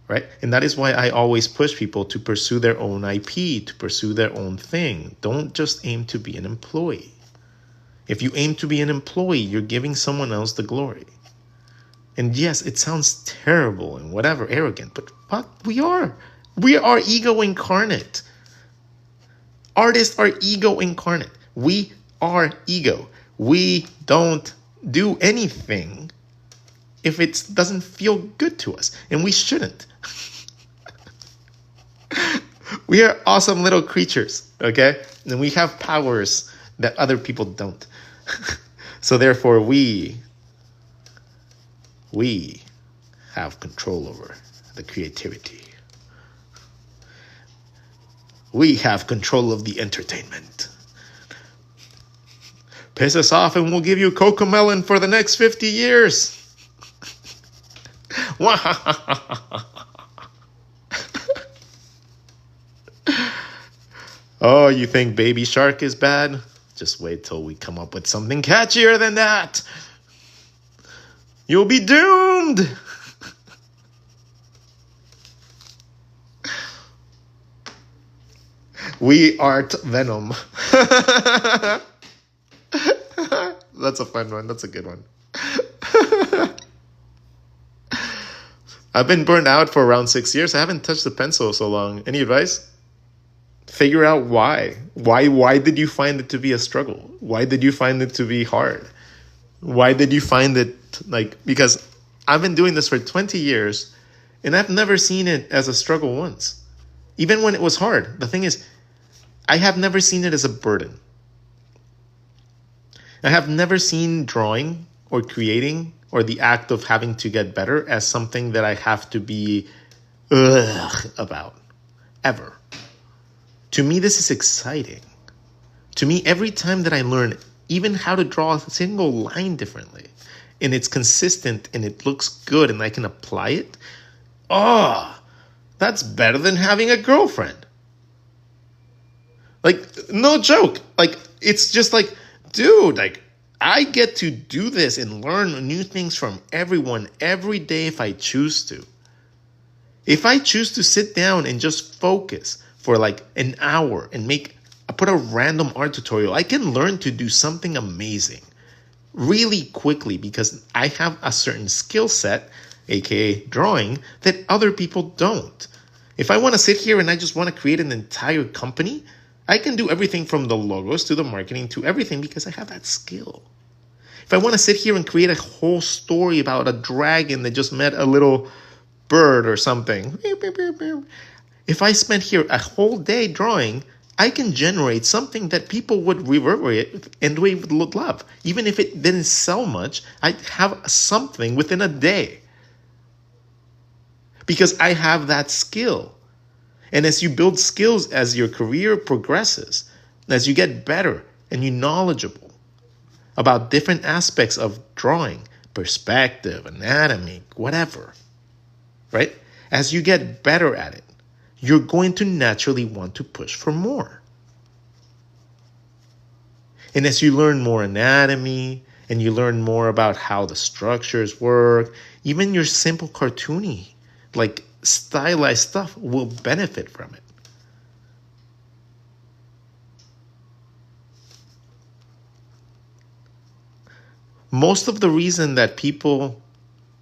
Right? And that is why I always push people to pursue their own IP, to pursue their own thing. Don't just aim to be an employee. If you aim to be an employee, you're giving someone else the glory. And yes, it sounds terrible and whatever, arrogant, but fuck, we are. We are ego incarnate. Artists are ego incarnate. We are ego. We don't do anything if it doesn't feel good to us, and we shouldn't. We are awesome little creatures, okay? And we have powers that other people don't. So therefore, we have control over the creativity. We have control of the entertainment. Piss us off and we'll give you Cocomelon for the next 50 years. Oh, you think Baby Shark is bad? Just wait till we come up with something catchier than that. You'll be doomed. We art Venom. That's a fun one. That's a good one. I've been burned out for around 6 years. I haven't touched the pencil so long. Any advice? Figure out why. Why did you find it to be a struggle? Why did you find it to be hard? Why did you find it because I've been doing this for 20 years and I've never seen it as a struggle once. Even when it was hard. The thing is, I have never seen it as a burden. I have never seen drawing or creating or the act of having to get better as something that I have to be about, ever. To me, this is exciting. To me, every time that I learn even how to draw a single line differently, and it's consistent and it looks good and I can apply it, that's better than having a girlfriend. Like, no joke. Like, it's just like, dude, like, I get to do this and learn new things from everyone every day if I choose to. If I choose to sit down and just focus for like an hour and put a random art tutorial, I can learn to do something amazing really quickly because I have a certain skill set, aka drawing, that other people don't. If I want to sit here and I just want to create an entire company, I can do everything from the logos to the marketing to everything because I have that skill. If I want to sit here and create a whole story about a dragon that just met a little bird or something, if I spent here a whole day drawing, I can generate something that people would reverberate and we would love. Even if it didn't sell much, I'd have something within a day. Because I have that skill. And as you build skills, as your career progresses, as you get better and you're knowledgeable about different aspects of drawing, perspective, anatomy, whatever, right? As you get better at it, you're going to naturally want to push for more. And as you learn more anatomy and you learn more about how the structures work, even your simple cartoony, like stylized stuff will benefit from it. Most of the reason that people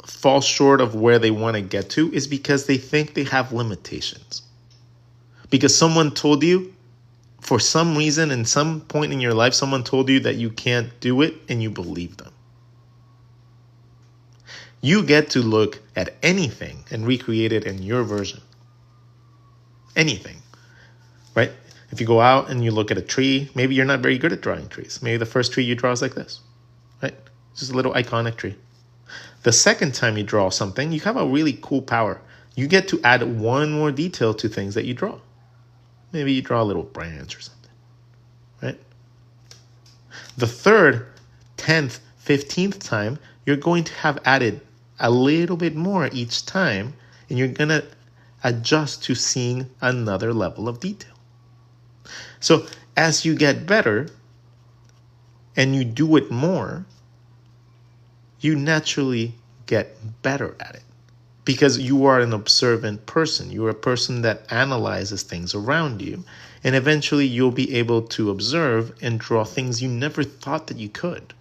fall short of where they want to get to is because they think they have limitations. Because someone told you, for some reason, in some point in your life, someone told you that you can't do it and you believe them. You get to look at anything and recreate it in your version. Anything, right? If you go out and you look at a tree, maybe you're not very good at drawing trees. Maybe the first tree you draw is like this, right? Just a little iconic tree. The second time you draw something, you have a really cool power. You get to add one more detail to things that you draw. Maybe you draw a little branch or something, right? The third, 10th, 15th time, you're going to have added a little bit more each time, and you're going to adjust to seeing another level of detail. So as you get better and you do it more, you naturally get better at it because you are an observant person. You're a person that analyzes things around you, and eventually you'll be able to observe and draw things you never thought that you could.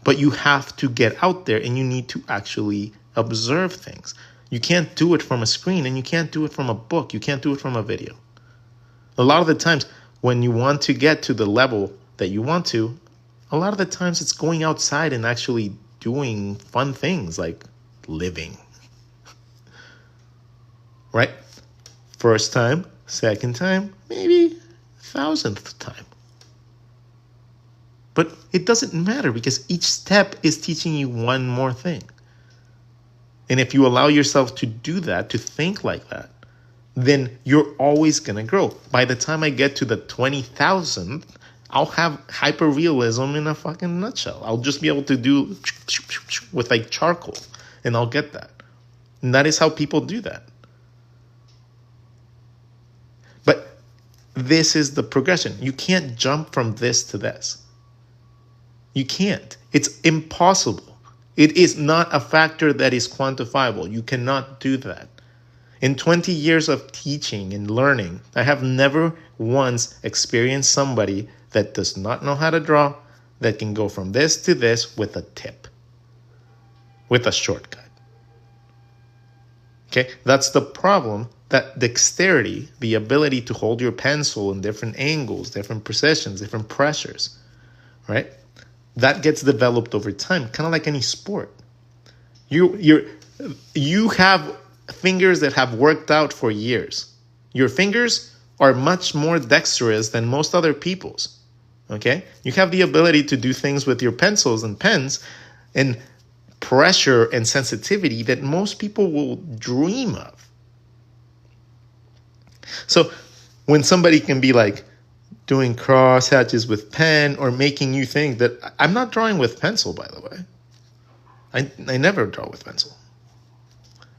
But you have to get out there and you need to actually observe things. You can't do it from a screen and you can't do it from a book. You can't do it from a video. A lot of the times when you want to get to the level that you want to, a lot of the times it's going outside and actually doing fun things like living. Right? First time, second time, maybe 1,000th time. But it doesn't matter because each step is teaching you one more thing. And if you allow yourself to do that, to think like that, then you're always going to grow. By the time I get to the 20,000th, I'll have hyper-realism in a fucking nutshell. I'll just be able to do with like charcoal, and I'll get that. And that is how people do that. But this is the progression. You can't jump from this to this. You can't. It's impossible. It is not a factor that is quantifiable. You cannot do that. In 20 years of teaching and learning, I have never once experienced somebody that does not know how to draw that can go from this to this with a tip, with a shortcut. Okay, that's the problem. That dexterity, the ability to hold your pencil in different angles, different precisions, different pressures, right? That gets developed over time, kind of like any sport. You have fingers that have worked out for years. Your fingers are much more dexterous than most other people's. Okay? You have the ability to do things with your pencils and pens and pressure and sensitivity that most people will dream of. So when somebody can be like doing cross hatches with pen or making you think that I'm not drawing with pencil, by the way. I never draw with pencil.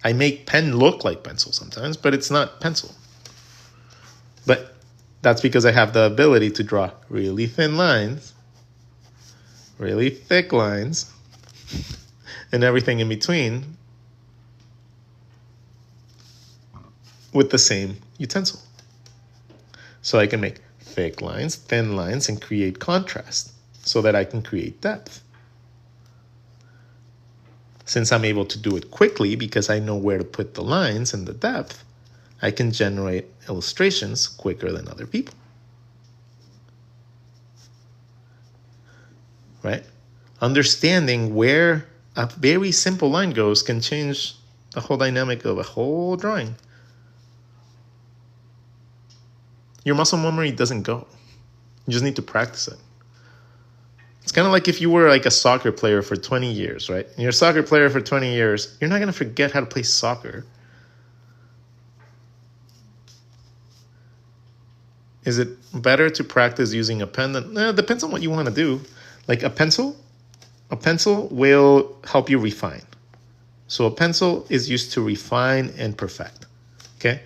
I make pen look like pencil sometimes, but it's not pencil. But that's because I have the ability to draw really thin lines, really thick lines, and everything in between with the same utensil. So I can make thick lines, thin lines, and create contrast so that I can create depth. Since I'm able to do it quickly because I know where to put the lines and the depth, I can generate illustrations quicker than other people. Right? Understanding where a very simple line goes can change the whole dynamic of a whole drawing. Your muscle memory doesn't go. You just need to practice it. It's kind of like if you were like a soccer player for 20 years, right? And you're a soccer player for 20 years, you're not going to forget how to play soccer. Is it better to practice using a pen? It depends on what you want to do. Like a pencil will help you refine. So a pencil is used to refine and perfect. Okay?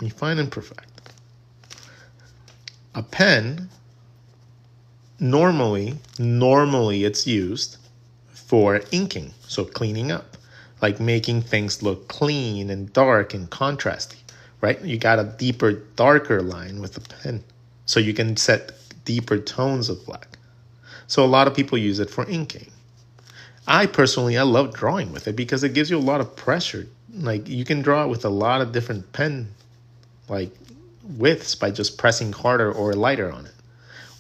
Refine and perfect. A pen, normally it's used for inking, so cleaning up, like making things look clean and dark and contrasty, right? You got a deeper, darker line with a pen, so you can set deeper tones of black. So a lot of people use it for inking. I love drawing with it because it gives you a lot of pressure. Like you can draw it with a lot of different pen like widths by just pressing harder or lighter on it.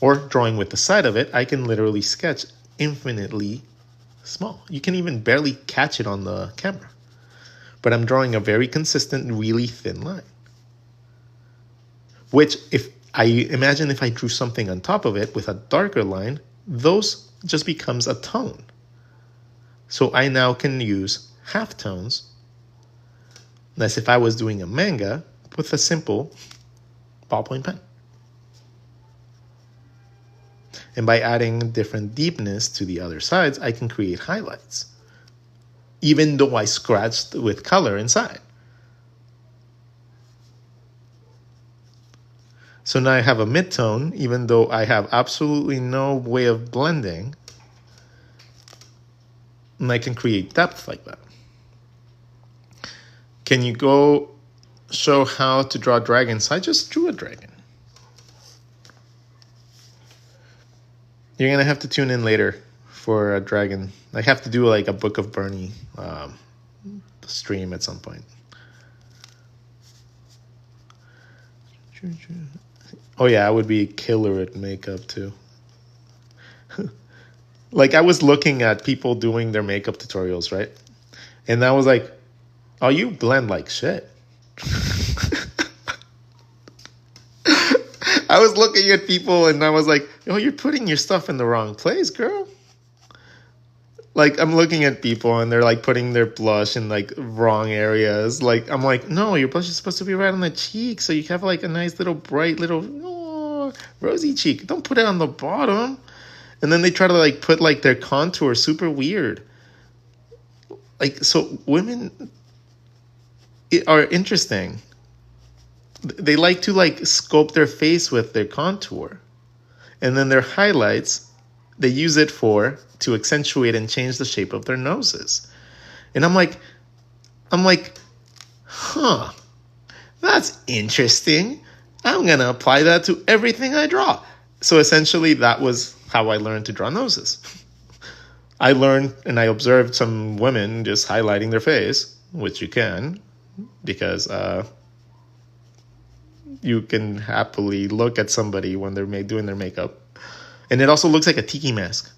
Or drawing with the side of it, I can literally sketch infinitely small. You can even barely catch it on the camera. But I'm drawing a very consistent, really thin line. Which if I drew something on top of it with a darker line, those just becomes a tone. So I now can use halftones as if I was doing a manga with a simple ballpoint pen. And by adding different deepness to the other sides, I can create highlights, even though I scratched with color inside. So now I have a midtone, even though I have absolutely no way of blending, and I can create depth like that. Can you go show how to draw dragons? I just drew a dragon. You're going to have to tune in later for a dragon. I have to do like a Book of Bernie stream at some point. Oh yeah, I would be killer at makeup too. Like I was looking at people doing their makeup tutorials, right? And I was like, oh, you blend like shit. I was looking at people and I was like, oh, you're putting your stuff in the wrong place, girl. Like I'm looking at people and they're like putting their blush in like wrong areas. Like I'm like, no, your blush is supposed to be right on the cheek so you have like a nice little bright little rosy cheek. Don't put it on the bottom. And then they try to like put like their contour super weird. Like so women are interesting. They like to like sculpt their face with their contour. And then their highlights, they use it to accentuate and change the shape of their noses. And I'm like, huh, that's interesting. I'm going to apply that to everything I draw. So essentially that was how I learned to draw noses. I learned and I observed some women just highlighting their face, which you can, because you can happily look at somebody when they're doing their makeup. And it also looks like a tiki mask.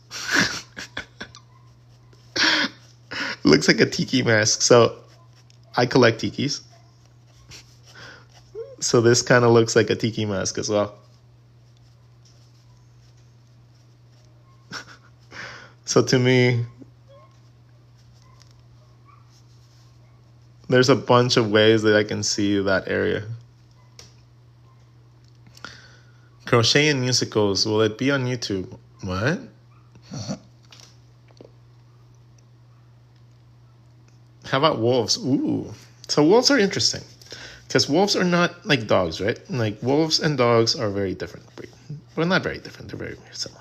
Looks like a tiki mask. So I collect tikis. So this kind of looks like a tiki mask as well. So to me, there's a bunch of ways that I can see that area. Crochet in musicals, will it be on YouTube? What? How about wolves? Ooh. So wolves are interesting. Because wolves are not like dogs, right? Like wolves and dogs are very different. Well, not very different. They're very similar.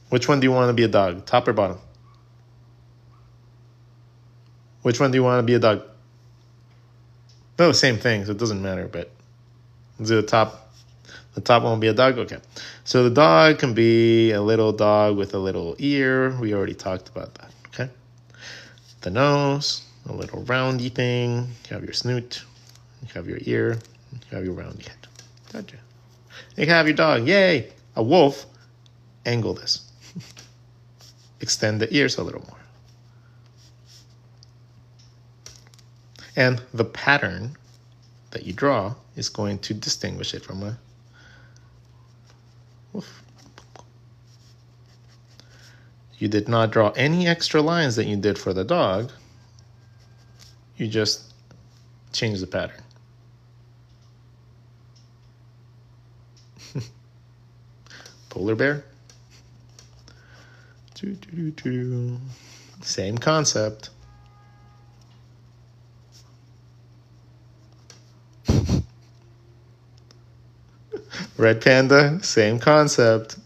Which one do you want to be a dog? Top or bottom? Which one do you want to be a dog? No, same thing, so it doesn't matter, but the top won't be a dog? Okay. So the dog can be a little dog with a little ear. We already talked about that, the nose, a little roundy thing. You have your snoot. You have your ear. You have your roundy head. Gotcha. You can have your dog. Yay! A wolf. Angle this. Extend the ears a little more. And the pattern that you draw is going to distinguish it from a wolf. You did not draw any extra lines that you did for the dog. You just changed the pattern. Polar bear. Same concept. Red panda, same concept.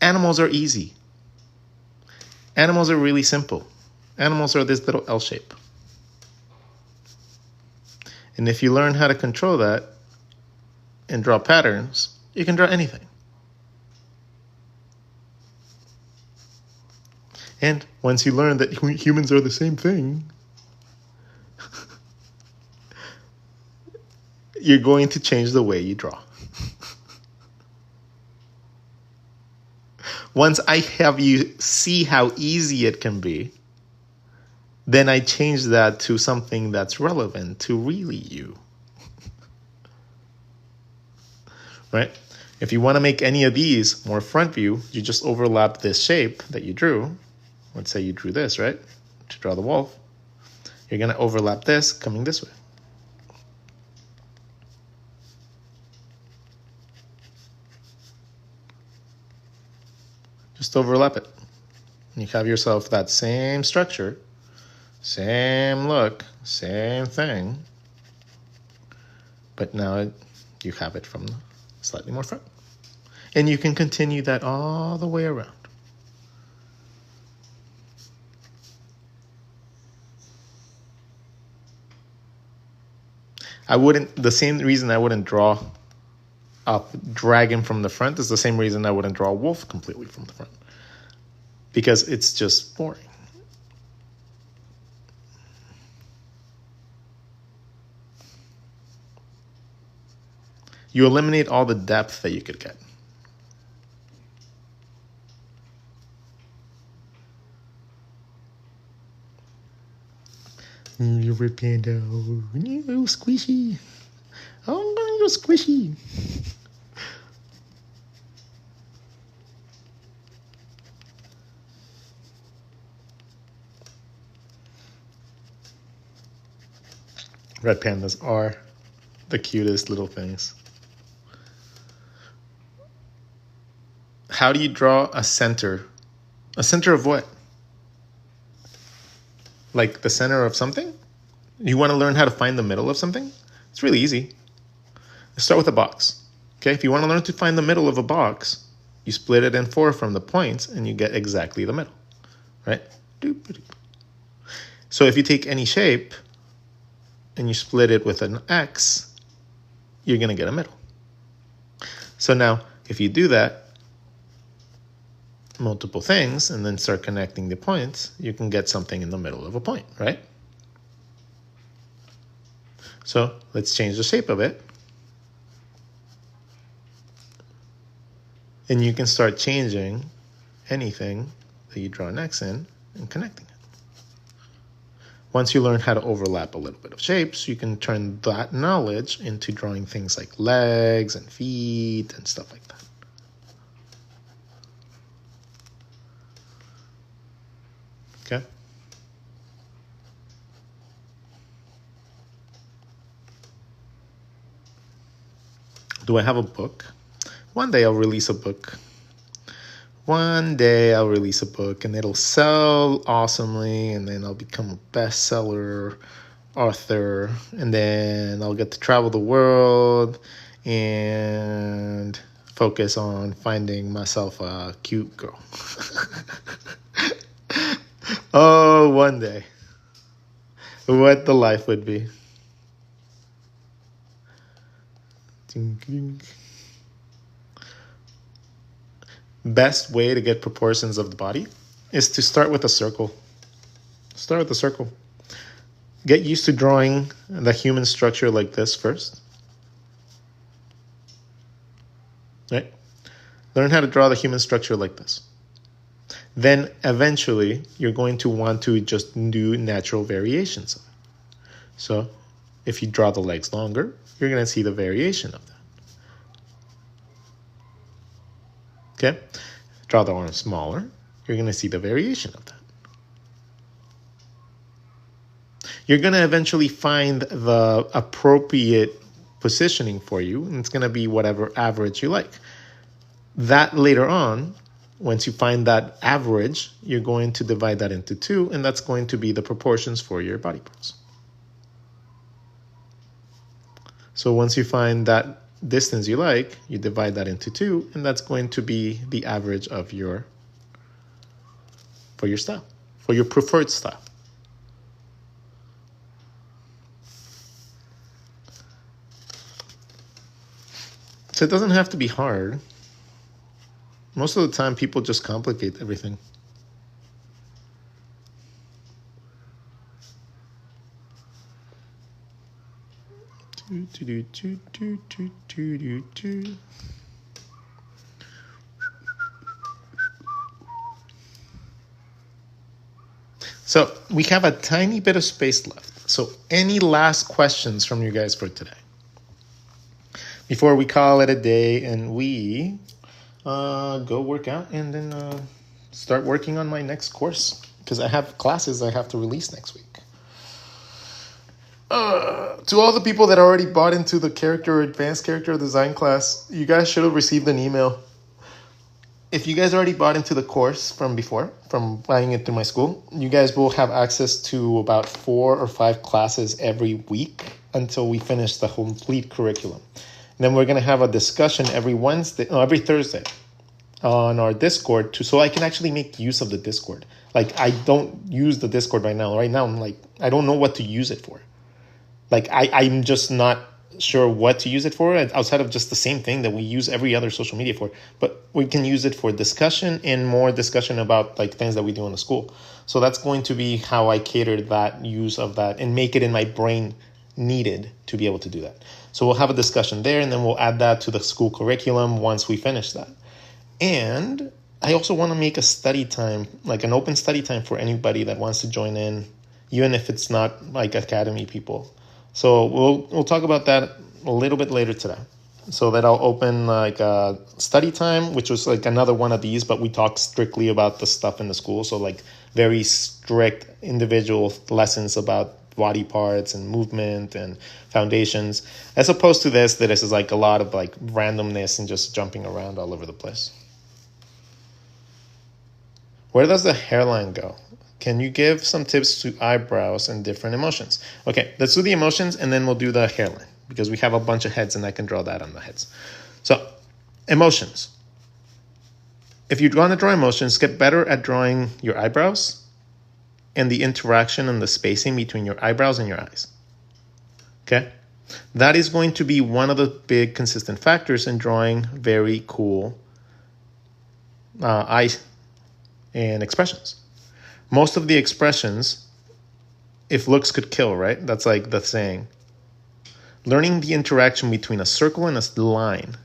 Animals are easy. Animals are really simple. Animals are this little L shape. And if you learn how to control that and draw patterns, you can draw anything. And once you learn that humans are the same thing, you're going to change the way you draw. Once I have you see how easy it can be, then I change that to something that's relevant to really you. Right? If you want to make any of these more front view, you just overlap this shape that you drew. Let's say you drew this, right? To draw the wolf. You're going to overlap this coming this way. Just overlap it. You have yourself that same structure, same look, same thing, but now you have it from slightly more front. And you can continue that all the way around. The same reason I wouldn't draw a dragon from the front is the same reason I wouldn't draw a wolf completely from the front. Because it's just boring. You eliminate all the depth that you could get. You red panda. You squishy. Oh, you're squishy. Red pandas are the cutest little things. How do you draw a center? A center of what? Like the center of something? You want to learn how to find the middle of something? It's really easy. Start with a box. Okay, if you want to learn to find the middle of a box, you split it in 4 from the points and you get exactly the middle, right? So if you take any shape and you split it with an X, you're going to get a middle. So now, if you do that, multiple things, and then start connecting the points, you can get something in the middle of a point, right? So let's change the shape of it. And you can start changing anything that you draw an X in and connecting it. Once you learn how to overlap a little bit of shapes, you can turn that knowledge into drawing things like legs and feet and stuff like that. Okay? Do I have a book? One day I'll release a book. One day I'll release a book and it'll sell awesomely, and then I'll become a bestseller author, and then I'll get to travel the world and focus on finding myself a cute girl. Oh, one day. What the life would be. Best way to get proportions of the body is to start with a circle. Start with a circle. Get used to drawing the human structure like this first. Right? Learn how to draw the human structure like this. Then eventually you're going to want to just do natural variations of it. So if you draw the legs longer, you're going to see the variation of that. Okay? Draw the arms smaller, you're going to see the variation of that. You're going to eventually find the appropriate positioning for you, and it's going to be whatever average you like. That later on, once you find that average, you're going to divide that into 2, and that's going to be the proportions for your body parts. So once you find that distance you like, you divide that into 2, and that's going to be the average of for your style, for your preferred style. So it doesn't have to be hard. Most of the time, people just complicate everything. So we have a tiny bit of space left. So any last questions from you guys for today? Before we call it a day and we go work out and then start working on my next course, because I have classes I have to release next week. To all the people that already bought into the advanced character design class, you guys should have received an email. If you guys already bought into the course from before, from buying it through my school, you guys will have access to about 4 or 5 classes every week until we finish the complete curriculum. And then we're going to have a discussion every Thursday on our Discord so I can actually make use of the Discord. Like, I don't use the Discord right now. Right now, I'm like, I don't know what to use it for. Like, I'm just not sure what to use it for outside of just the same thing that we use every other social media for. But we can use it for discussion and more discussion about like things that we do in the school. So that's going to be how I cater that use of that and make it in my brain needed to be able to do that. So we'll have a discussion there, and then we'll add that to the school curriculum once we finish that. And I also want to make a study time, like an open study time for anybody that wants to join in, even if it's not like academy people. So we'll talk about that a little bit later today. So that I'll open like a study time, which was like another one of these, but we talk strictly about the stuff in the school. So like very strict individual lessons about body parts and movement and foundations, as opposed to this is like a lot of like randomness and just jumping around all over the place. Where does the hairline go? Can you give some tips to eyebrows and different emotions? Okay, let's do the emotions and then we'll do the hairline, because we have a bunch of heads and I can draw that on the heads. So, emotions. If you're going to draw emotions, get better at drawing your eyebrows and the interaction and the spacing between your eyebrows and your eyes. Okay? That is going to be one of the big consistent factors in drawing very cool eyes and expressions. Most of the expressions, if looks could kill, right? That's like the saying. Learning the interaction between a circle and a line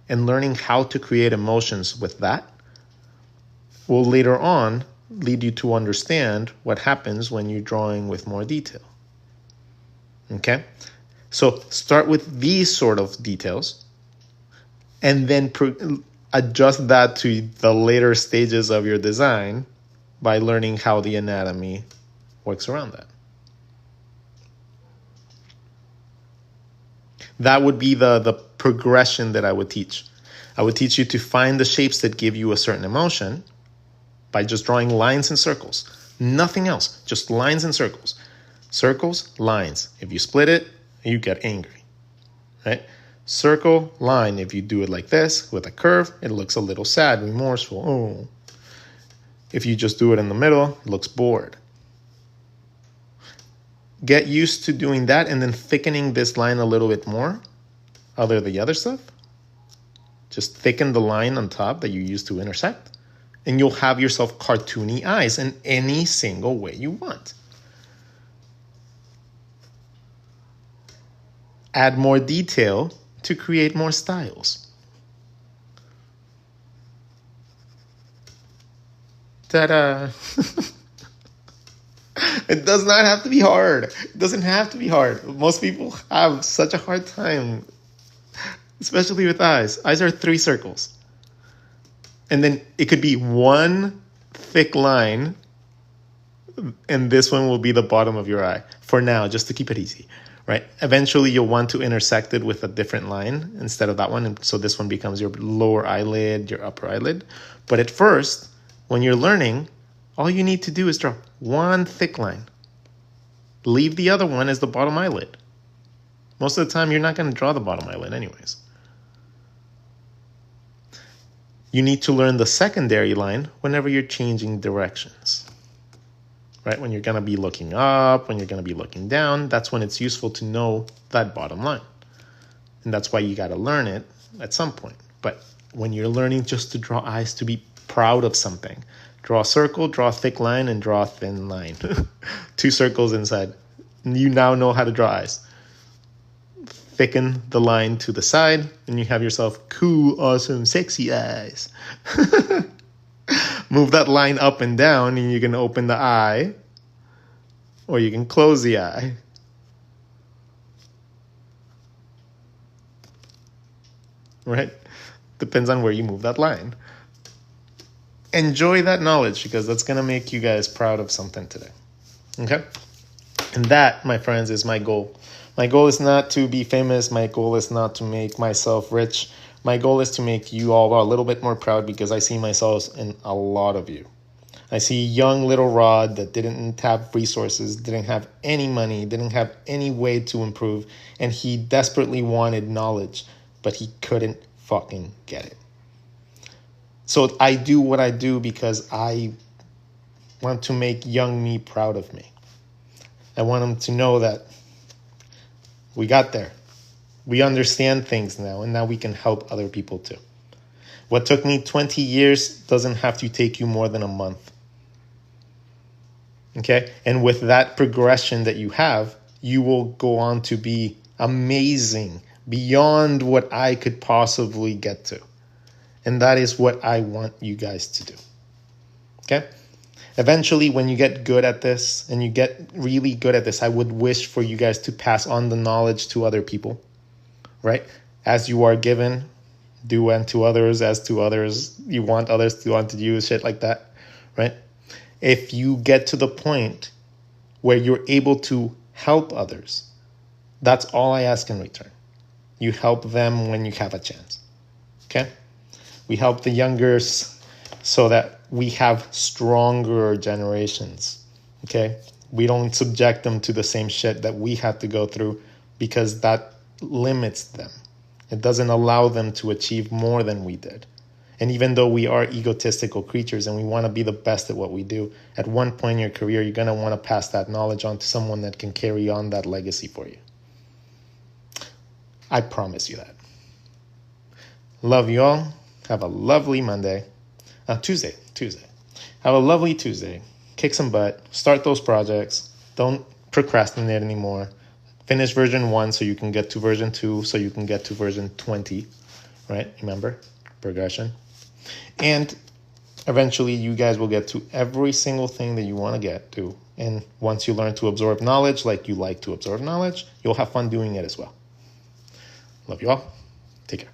and learning how to create emotions with that will later on lead you to understand what happens when you're drawing with more detail. Okay? So start with these sort of details and then adjust that to the later stages of your design by learning how the anatomy works around that. That would be the progression that I would teach. I would teach you to find the shapes that give you a certain emotion by just drawing lines and circles. Nothing else, just lines and circles. Circles, lines. If you split it, you get angry, right? Circle, line. If you do it like this with a curve, it looks a little sad, remorseful. Oh. If you just do it in the middle, it looks bored. Get used to doing that and then thickening this line a little bit more the other stuff. Just thicken the line on top that you use to intersect, and you'll have yourself cartoony eyes in any single way you want. Add more detail to create more styles. Ta-da! It does not have to be hard. It doesn't have to be hard. Most people have such a hard time, especially with eyes. Eyes are 3 circles. And then it could be one thick line, and this one will be the bottom of your eye. For now, just to keep it easy, right? Eventually, you'll want to intersect it with a different line instead of that one. And so this one becomes your lower eyelid, your upper eyelid. But at first, when you're learning, all you need to do is draw one thick line. Leave the other one as the bottom eyelid. Most of the time, you're not going to draw the bottom eyelid anyways. You need to learn the secondary line whenever you're changing directions. Right? When you're going to be looking up, when you're going to be looking down, that's when it's useful to know that bottom line. And that's why you got to learn it at some point. But when you're learning just to draw eyes, to be proud of something, draw a circle, draw a thick line, and draw a thin line. 2 circles inside. You now know how to draw eyes. Thicken the line to the side, and you have yourself cool, awesome, sexy eyes. Move that line up and down, and you can open the eye, or you can close the eye. Right? Depends on where you move that line. Enjoy that knowledge, because that's going to make you guys proud of something today. Okay? And that, my friends, is my goal. My goal is not to be famous. My goal is not to make myself rich. My goal is to make you all a little bit more proud, because I see myself in a lot of you. I see young little Rod that didn't have resources, didn't have any money, didn't have any way to improve, and he desperately wanted knowledge, but he couldn't fucking get it. So I do what I do because I want to make young me proud of me. I want them to know that we got there. We understand things now, and now we can help other people too. What took me 20 years doesn't have to take you more than a month. Okay? And with that progression that you have, you will go on to be amazing, beyond what I could possibly get to. And that is what I want you guys to do. Okay? Eventually, when you get good at this, and you get really good at this, I would wish for you guys to pass on the knowledge to other people. Right? As you are given, do unto others as to others. You want others to unto you, shit like that. Right? If you get to the point where you're able to help others, that's all I ask in return. You help them when you have a chance. Okay? We help the youngers so that we have stronger generations. Okay? We don't subject them to the same shit that we had to go through, because that limits them. It doesn't allow them to achieve more than we did. And even though we are egotistical creatures and we want to be the best at what we do, at one point in your career, you're going to want to pass that knowledge on to someone that can carry on that legacy for you. I promise you that. Love you all. Have a lovely Monday. Tuesday. Have a lovely Tuesday. Kick some butt. Start those projects. Don't procrastinate anymore. Finish version 1 so you can get to version 2, so you can get to version 20. Right? Remember? Progression. And eventually you guys will get to every single thing that you want to get to. And once you learn to absorb knowledge like you like to absorb knowledge, you'll have fun doing it as well. Love you all. Take care.